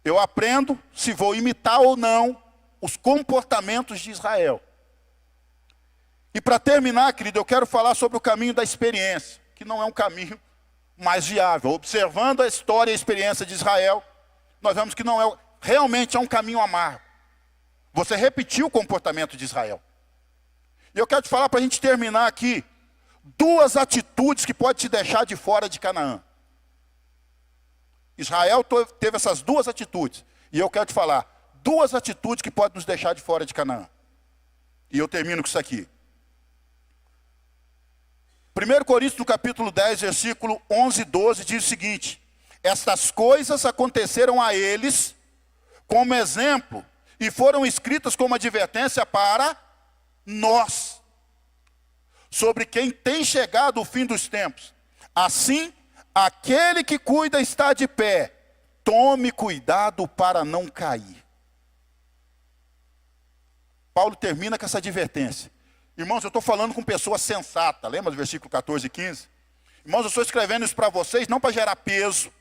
Eu aprendo se vou imitar ou não os comportamentos de Israel. E para terminar, querido, eu quero falar sobre o caminho da experiência, que não é um caminho mais viável. Observando a história e a experiência de Israel, nós vemos que não é, realmente é um caminho amargo. Você repetiu o comportamento de Israel. E eu quero te falar, para a gente terminar aqui, 2 atitudes que podem te deixar de fora de Canaã. Israel teve essas 2 atitudes. E eu quero te falar, 2 atitudes que podem nos deixar de fora de Canaã. E eu termino com isso aqui. 1 Coríntios, no capítulo 10, versículo 11 e 12, diz o seguinte: estas coisas aconteceram a eles como exemplo e foram escritas como advertência para nós, sobre quem tem chegado o fim dos tempos. Assim, aquele que cuida está de pé, tome cuidado para não cair. Paulo termina com essa advertência. Irmãos, eu estou falando com pessoas sensatas. Lembra do versículo 14 e 15? Irmãos, eu estou escrevendo isso para vocês, não para gerar peso,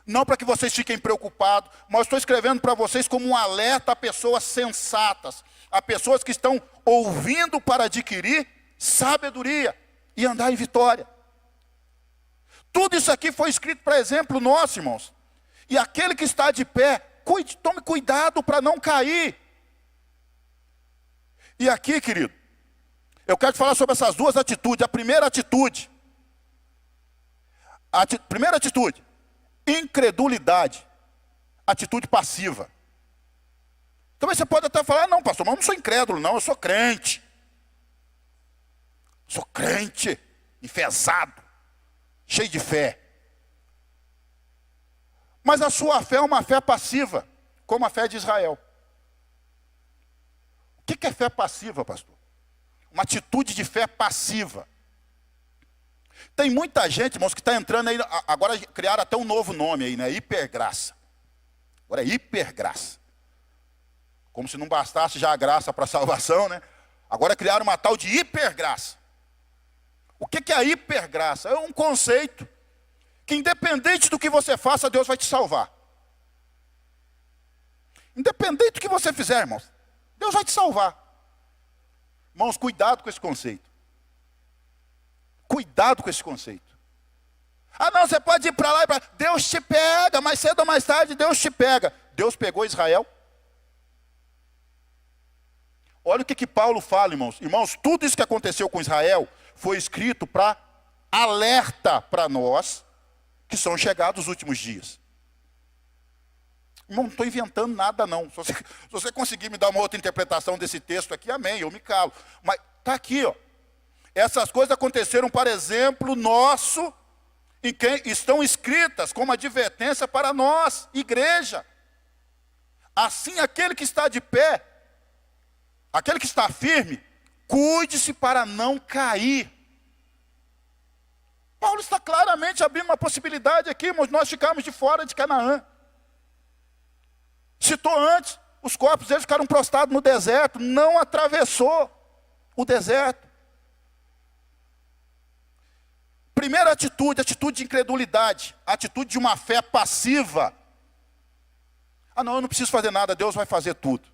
não para que vocês fiquem preocupados, mas eu estou escrevendo para vocês como um alerta a pessoas sensatas, a pessoas que estão ouvindo para adquirir sabedoria e andar em vitória. Tudo isso aqui foi escrito para exemplo nosso, irmãos. E aquele que está de pé, tome cuidado para não cair. E aqui, querido, eu quero te falar sobre essas 2 atitudes. A primeira atitude, incredulidade, atitude passiva. Então você pode até falar, não, pastor, mas eu não sou incrédulo, não, eu sou crente. Sou crente, enfesado, cheio de fé. Mas a sua fé é uma fé passiva. como a fé de Israel. O que é fé passiva, pastor? Uma atitude de fé passiva. Tem muita gente, irmãos, que está entrando aí, agora criaram até um novo nome aí, né? Hipergraça. Agora é hipergraça. Como se não bastasse já a graça para a salvação, né? Agora criaram uma tal de hipergraça. O que é a hipergraça? É um conceito que independente do que você faça, Deus vai te salvar. Independente do que você fizer, irmãos, Deus vai te salvar. Irmãos, cuidado com esse conceito. Cuidado com esse conceito. Ah não, você pode ir para lá e para lá. Deus te pega, mais cedo ou mais tarde Deus te pega. Deus pegou Israel? Olha o que Paulo fala, irmãos. Irmãos, tudo isso que aconteceu com Israel foi escrito para alerta para nós que são chegados os últimos dias. Irmão, não estou inventando nada não. Se você conseguir me dar uma outra interpretação desse texto aqui, amém, eu me calo. Mas está aqui, ó. Essas coisas aconteceram, por exemplo, nosso, em que estão escritas como advertência para nós, igreja. Assim, aquele que está de pé, aquele que está firme, cuide-se para não cair. Paulo está claramente abrindo uma possibilidade aqui, irmãos, nós ficamos de fora de Canaã. Citou antes, os corpos deles ficaram prostrados no deserto, não atravessou o deserto. Primeira atitude, atitude de incredulidade, atitude de uma fé passiva. Ah não, eu não preciso fazer nada, Deus vai fazer tudo.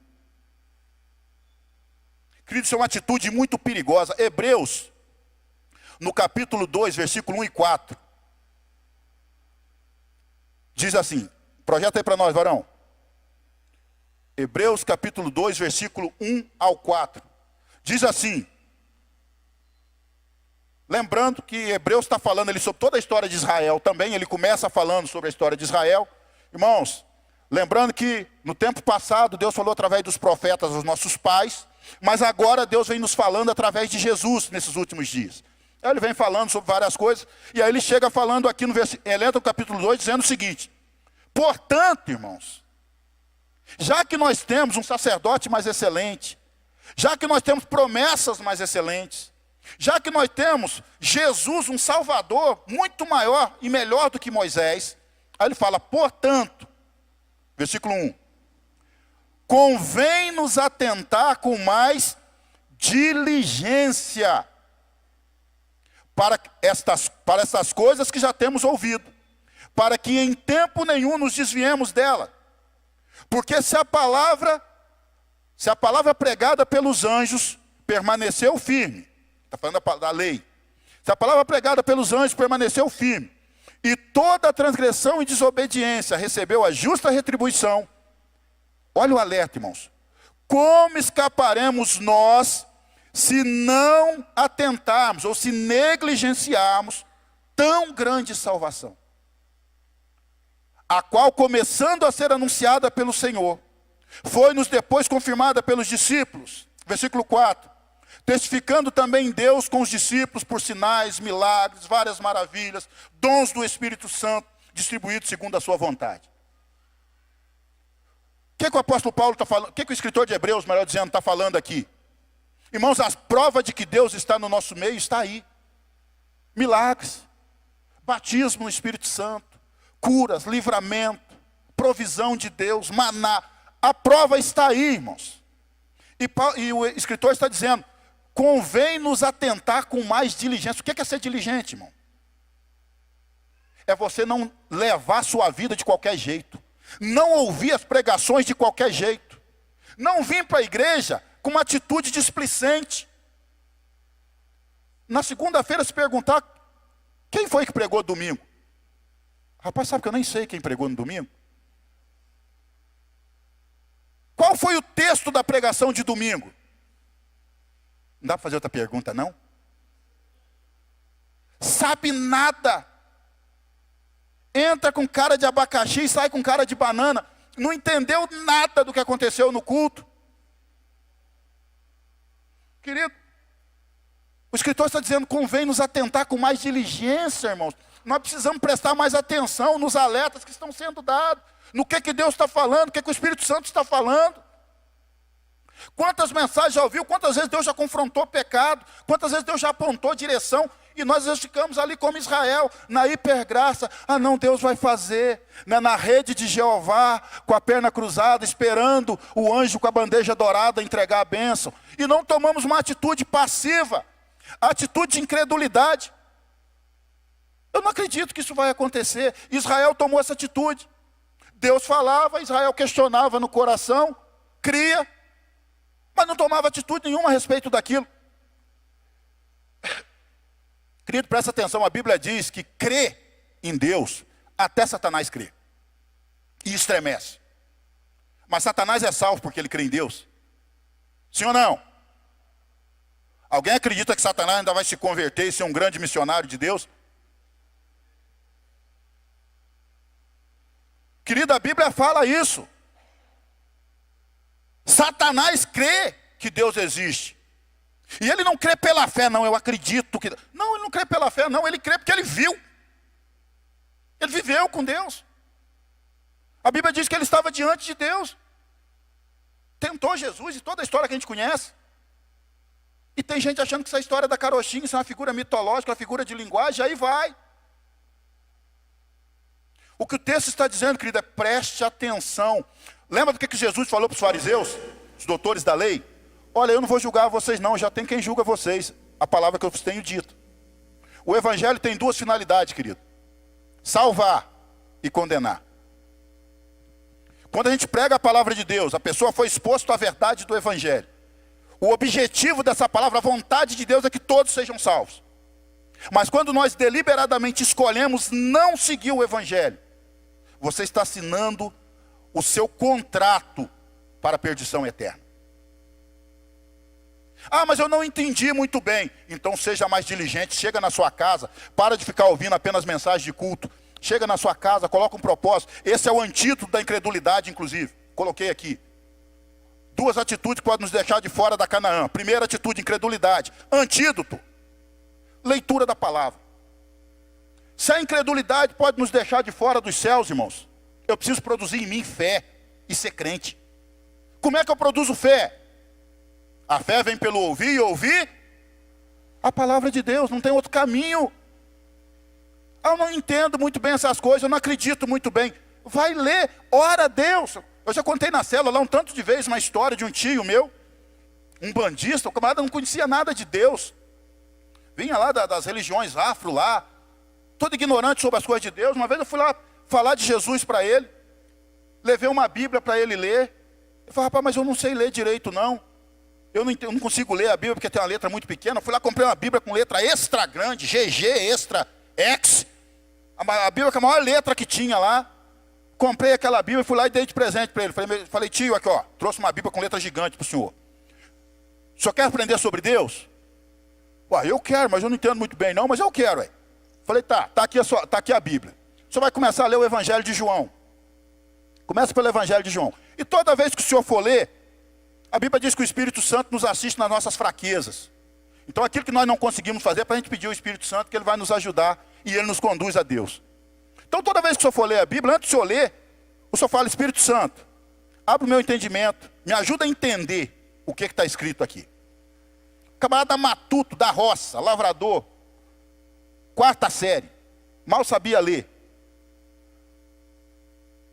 Querido, isso é uma atitude muito perigosa. Hebreus, no capítulo 2, versículo 1 e 4. Diz assim, projeta aí para nós, varão. Hebreus capítulo 2, versículo 1 ao 4. Diz assim, lembrando que Hebreus está falando ali sobre toda a história de Israel também, ele começa falando sobre a história de Israel. Irmãos, lembrando que no tempo passado Deus falou através dos profetas aos nossos pais, mas agora Deus vem nos falando através de Jesus nesses últimos dias. Ele vem falando sobre várias coisas, e aí ele chega falando aqui no ele entra no capítulo 2 dizendo o seguinte, portanto, irmãos, já que nós temos um sacerdote mais excelente, já que nós temos promessas mais excelentes, já que nós temos Jesus, um Salvador muito maior e melhor do que Moisés, aí ele fala, portanto, versículo 1, convém nos atentar com mais diligência para estas coisas que já temos ouvido, para que em tempo nenhum nos desviemos dela. Porque se a palavra pregada pelos anjos permaneceu firme, está falando da lei, se a palavra pregada pelos anjos permaneceu firme, e toda transgressão e desobediência recebeu a justa retribuição, olha o alerta, irmãos, como escaparemos nós se não atentarmos ou se negligenciarmos tão grande salvação? A qual, começando a ser anunciada pelo Senhor, foi-nos depois confirmada pelos discípulos. Versículo 4. Testificando também Deus com os discípulos por sinais, milagres, várias maravilhas, dons do Espírito Santo, distribuídos segundo a sua vontade. O que o apóstolo Paulo está falando? O que o escritor de Hebreus, melhor dizendo, está falando aqui? Irmãos, a prova de que Deus está no nosso meio está aí. Milagres, batismo no Espírito Santo, curas, livramento, provisão de Deus, maná. A prova está aí, irmãos. E o escritor está dizendo, convém nos atentar com mais diligência. O que é ser diligente, irmão? É você não levar a sua vida de qualquer jeito. Não ouvir as pregações de qualquer jeito. Não vir para a igreja com uma atitude displicente. Na segunda-feira se perguntar, quem foi que pregou domingo? Rapaz, sabe que eu nem sei quem pregou no domingo? Qual foi o texto da pregação de domingo? Não dá para fazer outra pergunta, não? Sabe nada. Entra com cara de abacaxi e sai com cara de banana. Não entendeu nada do que aconteceu no culto. Querido, o escritor está dizendo, convém nos atentar com mais diligência, irmãos. Nós precisamos prestar mais atenção nos alertas que estão sendo dados. no que Deus está falando, o que o Espírito Santo está falando. Quantas mensagens já ouviu, quantas vezes Deus já confrontou pecado, quantas vezes Deus já apontou direção, e nós às vezes ficamos ali como Israel, na hipergraça. Ah não, Deus vai fazer, né? Na rede de Jeová, com a perna cruzada, esperando o anjo com a bandeja dourada entregar a bênção. E não tomamos uma atitude passiva, atitude de incredulidade. Eu não acredito que isso vai acontecer. Israel tomou essa atitude. Deus falava, Israel questionava no coração, cria, mas não tomava atitude nenhuma a respeito daquilo. Querido, presta atenção, a Bíblia diz que crê em Deus, até Satanás crê. E estremece. Mas Satanás é salvo porque ele crê em Deus? Sim ou não? Alguém acredita que Satanás ainda vai se converter e ser um grande missionário de Deus? Querido, a Bíblia fala isso. Satanás crê que Deus existe. E ele não crê pela fé, não, eu acredito que... Não, ele não crê pela fé, não, ele crê porque ele viu. Ele viveu com Deus. A Bíblia diz que ele estava diante de Deus. Tentou Jesus e toda a história que a gente conhece. E tem gente achando que essa história da carochinha, isso é uma figura mitológica, uma figura de linguagem, aí vai. O que o texto está dizendo, querido, é preste atenção. Lembra do que Jesus falou para os fariseus, os doutores da lei? Olha, eu não vou julgar vocês não, já tem quem julga vocês. A palavra que eu vos tenho dito. O evangelho tem duas finalidades, querido. Salvar e condenar. Quando a gente prega a palavra de Deus, a pessoa foi exposta à verdade do evangelho. O objetivo dessa palavra, a vontade de Deus é que todos sejam salvos. Mas quando nós deliberadamente escolhemos não seguir o evangelho, você está assinando o seu contrato para a perdição eterna. Ah, mas eu não entendi muito bem. Então seja mais diligente, chega na sua casa, para de ficar ouvindo apenas mensagens de culto. Chega na sua casa, coloca um propósito. Esse é o antídoto da incredulidade, inclusive. Coloquei aqui. Duas atitudes que podem nos deixar de fora da Canaã. Primeira atitude, incredulidade. Antídoto, leitura da palavra. Se a incredulidade pode nos deixar de fora dos céus, irmãos, eu preciso produzir em mim fé e ser crente. Como é que eu produzo fé? A fé vem pelo ouvir e ouvir a palavra de Deus, não tem outro caminho. Eu não entendo muito bem essas coisas, eu não acredito muito bem. Vai ler, ora a Deus. Eu já contei na célula lá um tanto de vezes uma história de um tio meu, um bandista, o camarada não conhecia nada de Deus. Vinha lá das religiões afro lá, todo ignorante sobre as coisas de Deus. Uma vez eu fui lá falar de Jesus para ele, levei uma Bíblia para ele ler. Ele falou, rapaz, mas eu não sei ler direito não. Eu não consigo ler a Bíblia porque tem uma letra muito pequena. Eu fui lá, comprei uma Bíblia com letra extra grande, GG, extra, X. A Bíblia com a maior letra que tinha lá. Comprei aquela Bíblia e fui lá e dei de presente para ele. Falei, tio, aqui ó, trouxe uma Bíblia com letra gigante para o senhor. O senhor quer aprender sobre Deus? Ué, eu quero, mas eu não entendo muito bem não, mas eu quero. Ué. Falei, tá aqui a Bíblia. O senhor vai começar a ler o Evangelho de João. Começa pelo Evangelho de João. E toda vez que o senhor for ler, a Bíblia diz que o Espírito Santo nos assiste nas nossas fraquezas. Então aquilo que nós não conseguimos fazer, é para a gente pedir ao Espírito Santo que ele vai nos ajudar e ele nos conduz a Deus. Então toda vez que o senhor for ler a Bíblia, antes de o senhor ler, o senhor fala, Espírito Santo, abre o meu entendimento, me ajuda a entender o que está escrito aqui. Camarada matuto, da roça, lavrador, quarta série, mal sabia ler.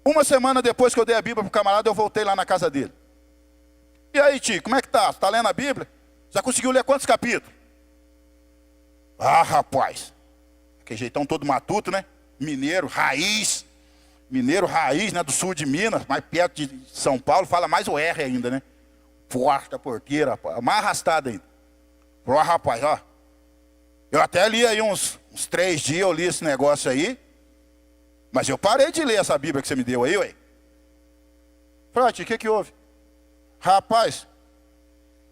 Uma semana depois que eu dei a Bíblia para o camarada, eu voltei lá na casa dele. E aí, tio, como é que tá? Você está lendo a Bíblia? Já conseguiu ler quantos capítulos? Ah, rapaz. Que jeitão todo matuto, né? Mineiro, raiz, né? Do sul de Minas, mais perto de São Paulo, fala mais o R ainda, né? Porta, porqueira, rapaz. Mais arrastado ainda. Ó, rapaz, ó. Eu até li aí uns 3 dias, eu li esse negócio aí. Mas eu parei de ler essa Bíblia que você me deu aí, ué. Falei, tio, o que houve? Rapaz,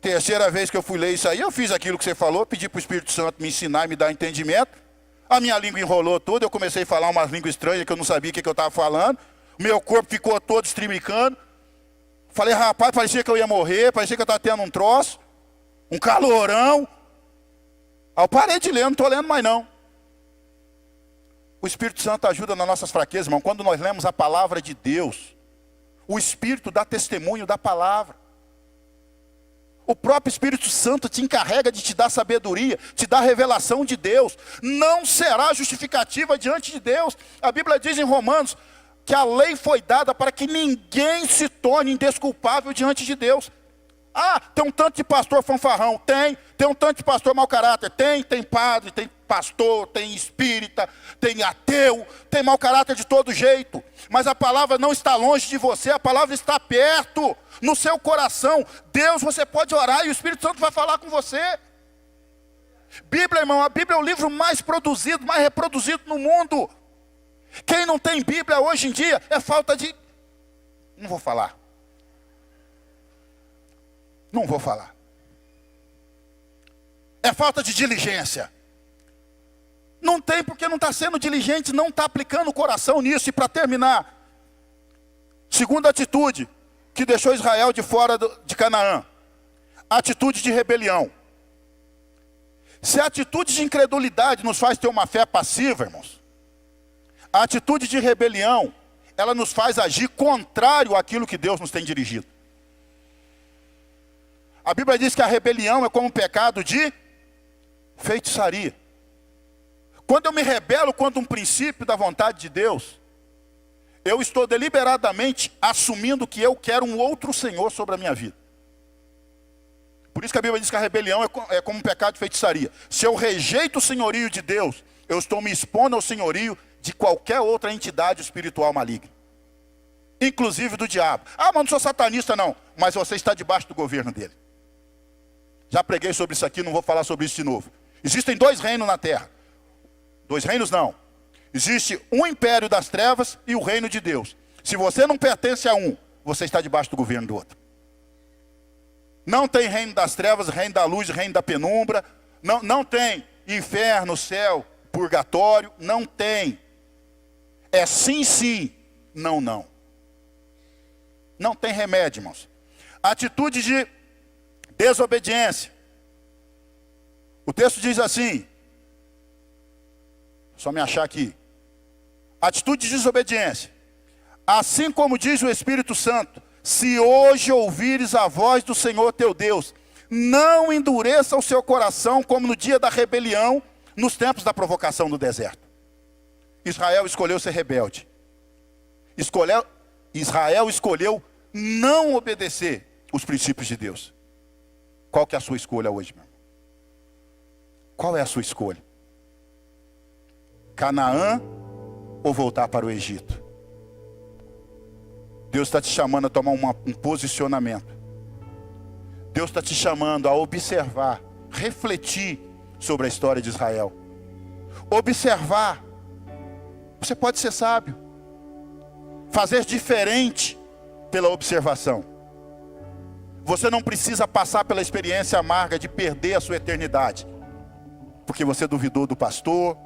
terceira vez que eu fui ler isso aí, eu fiz aquilo que você falou, pedi para o Espírito Santo me ensinar e me dar entendimento. A minha língua enrolou tudo, eu comecei a falar umas línguas estranhas que eu não sabia o que eu estava falando. Meu corpo ficou todo estremicando. Falei, rapaz, parecia que eu ia morrer, parecia que eu estava tendo um troço, um calorão. Aí eu parei de ler, não estou lendo mais não. O Espírito Santo ajuda nas nossas fraquezas, irmão. Quando nós lemos a palavra de Deus, o Espírito dá testemunho da palavra. O próprio Espírito Santo te encarrega de te dar sabedoria, te dar revelação de Deus. Não será justificativa diante de Deus. A Bíblia diz em Romanos que a lei foi dada para que ninguém se torne indesculpável diante de Deus. Ah, tem um tanto de pastor fanfarrão. Tem um tanto de pastor mau caráter. Tem padre, tem pastor, tem espírita, tem ateu, tem mau caráter de todo jeito. Mas a palavra não está longe de você, a palavra está perto, no seu coração. Deus, você pode orar e o Espírito Santo vai falar com você. Bíblia, irmão, a Bíblia é o livro mais produzido, mais reproduzido no mundo. Quem não tem Bíblia hoje em dia é falta de... Não vou falar. É falta de diligência. Não tem porque não está sendo diligente, não está aplicando o coração nisso. E para terminar, segunda atitude que deixou Israel de fora de Canaã, a atitude de rebelião. Se a atitude de incredulidade nos faz ter uma fé passiva, irmãos, a atitude de rebelião, ela nos faz agir contrário àquilo que Deus nos tem dirigido. A Bíblia diz que a rebelião é como um pecado de feitiçaria. Quando eu me rebelo contra um princípio da vontade de Deus, eu estou deliberadamente assumindo que eu quero um outro Senhor sobre a minha vida. Por isso que a Bíblia diz que a rebelião é como um pecado de feitiçaria. Se eu rejeito o senhorio de Deus, eu estou me expondo ao senhorio de qualquer outra entidade espiritual maligna. Inclusive do diabo. Ah, mas não sou satanista não. Mas você está debaixo do governo dele. Já preguei sobre isso aqui, não vou falar sobre isso de novo. Existem 2 reinos na terra. 2 reinos não. Existe um império das trevas e o reino de Deus. Se você não pertence a um, você está debaixo do governo do outro. Não tem reino das trevas, reino da luz, reino da penumbra. Não tem inferno, céu, purgatório. Não tem. É sim, sim, não, não. Não tem remédio, irmãos. Atitude de desobediência. O texto diz assim, só me achar aqui. Atitude de desobediência. Assim como diz o Espírito Santo, se hoje ouvires a voz do Senhor teu Deus, não endureça o seu coração como no dia da rebelião, nos tempos da provocação no deserto. Israel escolheu ser rebelde. Israel escolheu não obedecer os princípios de Deus. Qual que é a sua escolha hoje, meu irmão? Qual é a sua escolha? Canaã ou voltar para o Egito? Deus está te chamando a tomar um posicionamento. Deus está te chamando a observar, refletir sobre a história de Israel. Observar. Você pode ser sábio. Fazer diferente pela observação. Você não precisa passar pela experiência amarga de perder a sua eternidade. Porque você duvidou do pastor,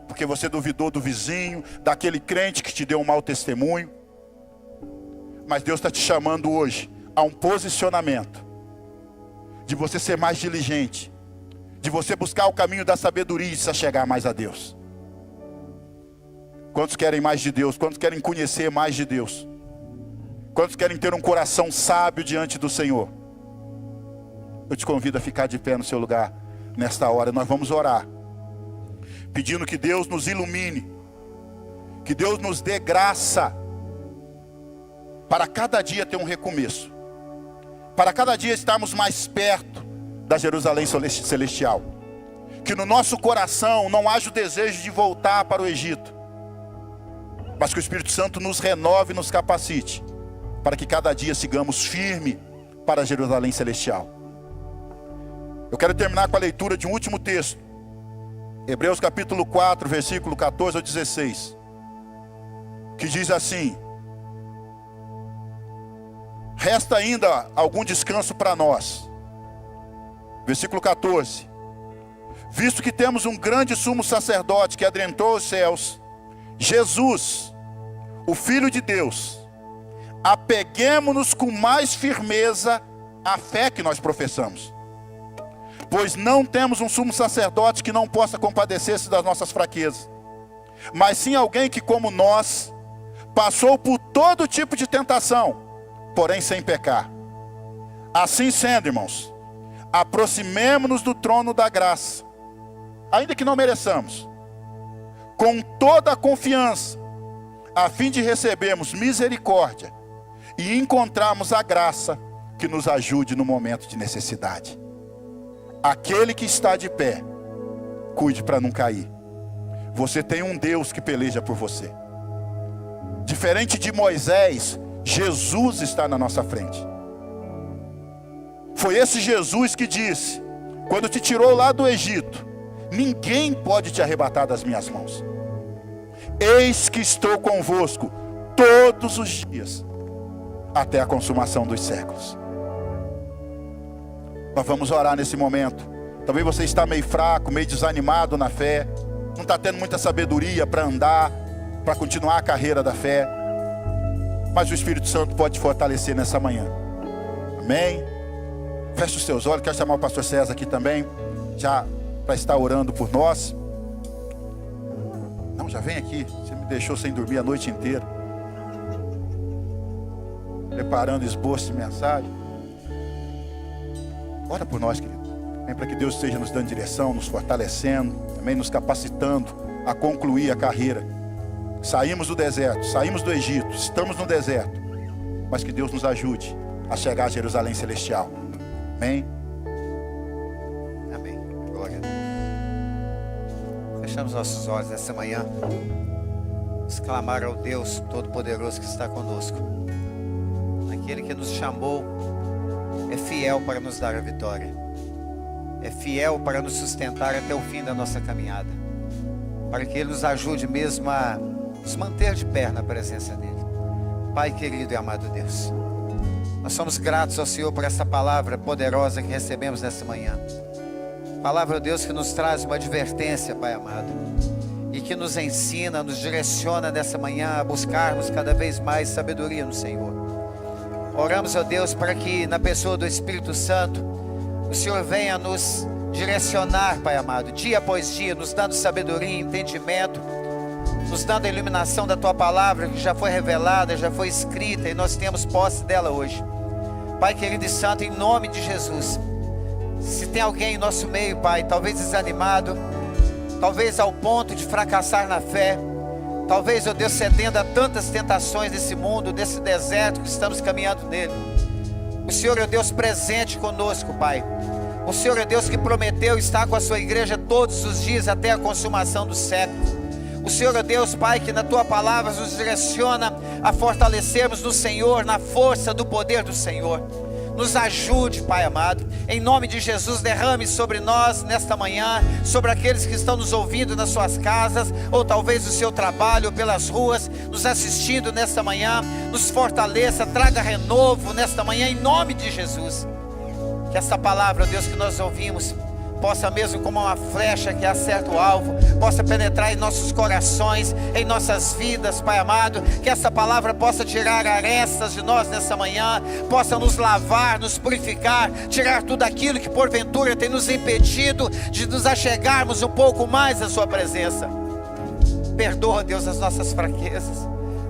porque você duvidou do vizinho, daquele crente que te deu um mau testemunho. Mas Deus está te chamando hoje a um posicionamento. De você ser mais diligente. De você buscar o caminho da sabedoria e se chegar mais a Deus. Quantos querem mais de Deus? Quantos querem conhecer mais de Deus? Quantos querem ter um coração sábio diante do Senhor? Eu te convido a ficar de pé no seu lugar. Nesta hora nós vamos orar. Pedindo que Deus nos ilumine. Que Deus nos dê graça. Para cada dia ter um recomeço. Para cada dia estarmos mais perto da Jerusalém celestial. Que no nosso coração não haja o desejo de voltar para o Egito. Mas que o Espírito Santo nos renove e nos capacite. Para que cada dia sigamos firme para Jerusalém celestial. Eu quero terminar com a leitura de um último texto. Hebreus capítulo 4, versículo 14 ao 16. Que diz assim: resta ainda algum descanso para nós. Versículo 14. Visto que temos um grande sumo sacerdote que adentrou os céus, Jesus, o Filho de Deus, apeguemo-nos com mais firmeza à fé que nós professamos. Pois não temos um sumo sacerdote que não possa compadecer-se das nossas fraquezas, mas sim alguém que, como nós, passou por todo tipo de tentação, porém sem pecar. Assim sendo, irmãos, aproximemo-nos do trono da graça, ainda que não mereçamos, com toda a confiança, a fim de recebermos misericórdia e encontrarmos a graça que nos ajude no momento de necessidade. Aquele que está de pé, cuide para não cair. Você tem um Deus que peleja por você. Diferente de Moisés, Jesus está na nossa frente. Foi esse Jesus que disse, quando te tirou lá do Egito: ninguém pode te arrebatar das minhas mãos. Eis que estou convosco todos os dias, até a consumação dos séculos. Nós vamos orar nesse momento. Talvez você está meio fraco, meio desanimado na fé, não está tendo muita sabedoria para andar, para continuar a carreira da fé, mas o Espírito Santo pode te fortalecer nessa manhã. Amém? Feche os seus olhos. Quero chamar o pastor César aqui também, já para estar orando por nós. Não, já vem aqui. Você me deixou sem dormir a noite inteira, preparando esboço de mensagem. Ora por nós, querido. Vem para que Deus esteja nos dando direção, nos fortalecendo, também nos capacitando a concluir a carreira. Saímos do deserto, saímos do Egito, estamos no deserto, mas que Deus nos ajude a chegar a Jerusalém Celestial. Amém? Amém. Glória a Deus. Fechamos nossos olhos nessa manhã. Vamos clamar ao Deus Todo-Poderoso que está conosco. Aquele que nos chamou é fiel para nos dar a vitória. É fiel para nos sustentar até o fim da nossa caminhada. Para que Ele nos ajude mesmo a nos manter de pé na presença dEle. Pai querido e amado Deus, nós somos gratos ao Senhor por essa palavra poderosa que recebemos nessa manhã. Palavra, ó Deus, que nos traz uma advertência, Pai amado, e que nos ensina, nos direciona nessa manhã a buscarmos cada vez mais sabedoria no Senhor. Oramos, ó Deus, para que na pessoa do Espírito Santo o Senhor venha nos direcionar, Pai amado, dia após dia, nos dando sabedoria e entendimento, nos dando a iluminação da Tua palavra que já foi revelada, já foi escrita e nós temos posse dela hoje. Pai querido e santo, em nome de Jesus, se tem alguém em nosso meio, Pai, talvez desanimado, talvez ao ponto de fracassar na fé, talvez, ó Deus, cedendo a tantas tentações desse mundo, desse deserto que estamos caminhando nele, o Senhor é Deus presente conosco, Pai. O Senhor é Deus que prometeu estar com a sua igreja todos os dias até a consumação dos séculos. O Senhor é Deus, Pai, que na Tua palavra nos direciona a fortalecermos no Senhor, na força do poder do Senhor. Nos ajude, Pai amado, em nome de Jesus, derrame sobre nós nesta manhã, sobre aqueles que estão nos ouvindo nas suas casas, ou talvez no seu trabalho, ou pelas ruas, nos assistindo nesta manhã, nos fortaleça, traga renovo nesta manhã, em nome de Jesus. Que essa palavra, Deus, que nós ouvimos, possa mesmo como uma flecha que acerta o alvo, possa penetrar em nossos corações, em nossas vidas, Pai amado, que essa palavra possa tirar arestas de nós nessa manhã, possa nos lavar, nos purificar, tirar tudo aquilo que porventura tem nos impedido de nos achegarmos um pouco mais à Sua presença. Perdoa, Deus, as nossas fraquezas,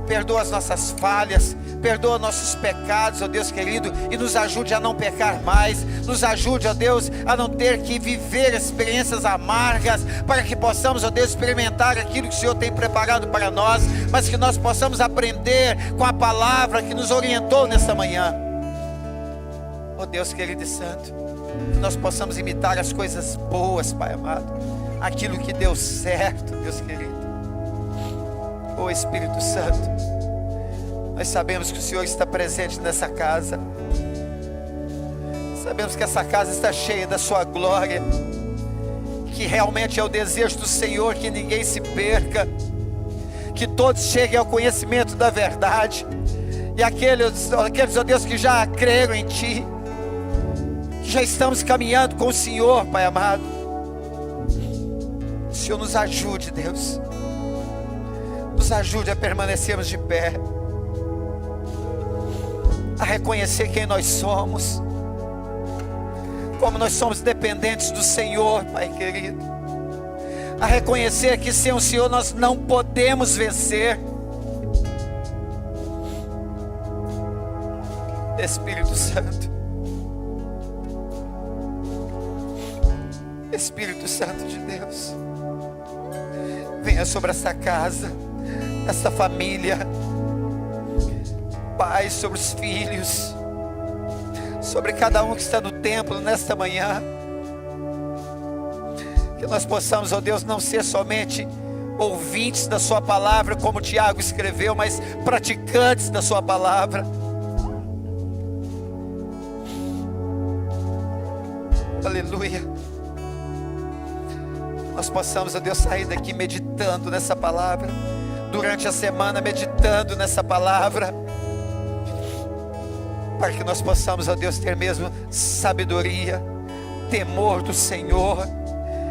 perdoa as nossas falhas, perdoa nossos pecados, ó Deus querido, e nos ajude a não pecar mais, nos ajude, ó Deus, a não ter que viver experiências amargas, para que possamos, ó Deus, experimentar aquilo que o Senhor tem preparado para nós, mas que nós possamos aprender com a palavra que nos orientou nesta manhã. Ó Deus querido e santo, que nós possamos imitar as coisas boas, Pai amado, aquilo que deu certo, Deus querido. Ó Espírito Santo, nós sabemos que o Senhor está presente nessa casa. Sabemos que essa casa está cheia da Sua glória, que realmente é o desejo do Senhor que ninguém se perca, que todos cheguem ao conhecimento da verdade. E aqueles, ó Deus, que já creram em Ti, que já estamos caminhando com o Senhor, Pai amado. O Senhor nos ajude, Deus, nos ajude a permanecermos de pé, a reconhecer quem nós somos, como nós somos dependentes do Senhor, Pai querido, a reconhecer que sem o Senhor nós não podemos vencer. Espírito Santo, Espírito Santo de Deus, venha sobre essa casa, essa família, Pai, sobre os filhos, sobre cada um que está no templo nesta manhã. Que nós possamos, ó Deus, não ser somente ouvintes da sua palavra, como Tiago escreveu, mas praticantes da sua palavra. Aleluia. Nós possamos, ó Deus, sair daqui meditando nessa palavra, durante a semana meditando nessa palavra, para que nós possamos, ó Deus, ter mesmo sabedoria, temor do Senhor,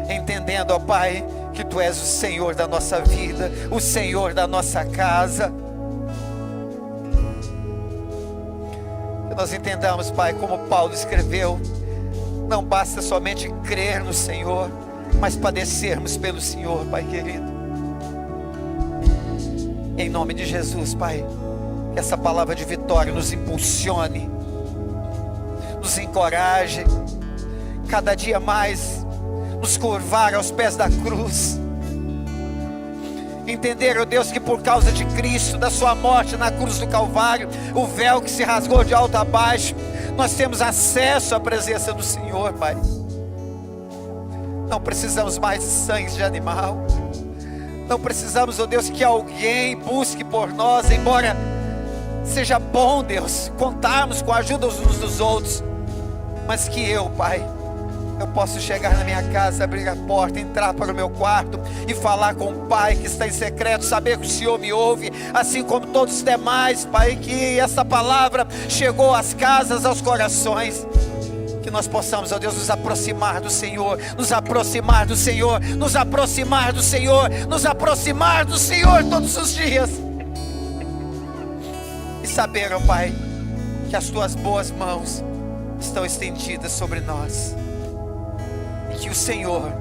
entendendo, ó Pai, que Tu és o Senhor da nossa vida, o Senhor da nossa casa. Que nós entendamos, Pai, como Paulo escreveu, não basta somente crer no Senhor, mas padecermos pelo Senhor, Pai querido. Em nome de Jesus, Pai, que essa palavra de vitória nos impulsione, nos encoraje, cada dia mais nos curvar aos pés da cruz, entender, ó Deus, que por causa de Cristo, da sua morte na cruz do Calvário, o véu que se rasgou de alto a baixo, nós temos acesso à presença do Senhor, Pai. Não precisamos mais de sangue de animal, não precisamos, ó Deus, que alguém busque por nós, embora seja bom, Deus, contarmos com a ajuda uns dos outros, mas que eu, Pai, eu posso chegar na minha casa, abrir a porta, entrar para o meu quarto e falar com o Pai que está em secreto, saber que o Senhor me ouve, assim como todos os demais, Pai, que essa palavra chegou às casas, aos corações. Que nós possamos, ó Deus, nos aproximar do Senhor, nos aproximar do Senhor, nos aproximar do Senhor, nos aproximar do Senhor todos os dias. E saber, ó Pai, que as Tuas boas mãos estão estendidas sobre nós. E que o Senhor,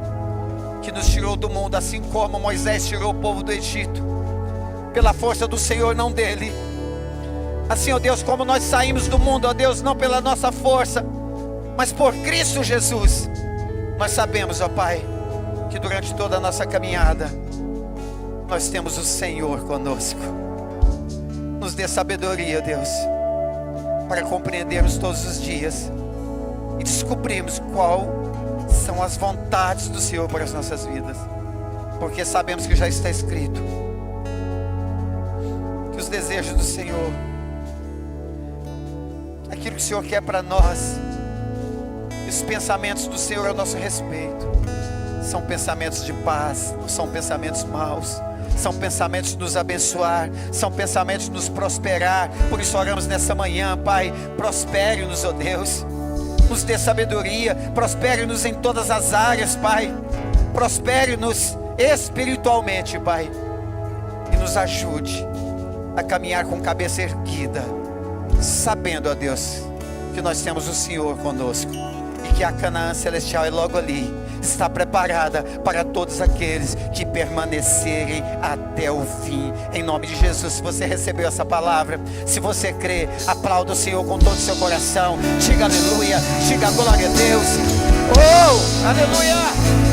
que nos tirou do mundo, assim como Moisés tirou o povo do Egito, pela força do Senhor, não dele. Assim, ó Deus, como nós saímos do mundo, ó Deus, não pela nossa força, mas por Cristo Jesus. Nós sabemos, ó Pai, que durante toda a nossa caminhada, nós temos o Senhor conosco. Nos dê sabedoria, Deus, para compreendermos todos os dias e descobrirmos qual são as vontades do Senhor para as nossas vidas, porque sabemos que já está escrito que os desejos do Senhor, aquilo que o Senhor quer para nós, os pensamentos do Senhor a nosso respeito, são pensamentos de paz, não são pensamentos maus, são pensamentos de nos abençoar, são pensamentos de nos prosperar. Por isso oramos nessa manhã, Pai, prospere-nos, ó Deus, nos dê sabedoria, prospere-nos em todas as áreas, Pai, prospere-nos espiritualmente, Pai, e nos ajude a caminhar com cabeça erguida, sabendo, ó Deus, que nós temos o Senhor conosco, e que a Canaã celestial é logo ali, está preparada para todos aqueles que permanecerem até o fim. Em nome de Jesus, se você recebeu essa palavra, se você crê, aplauda o Senhor com todo o seu coração, diga aleluia, diga glória a Deus. Oh, aleluia!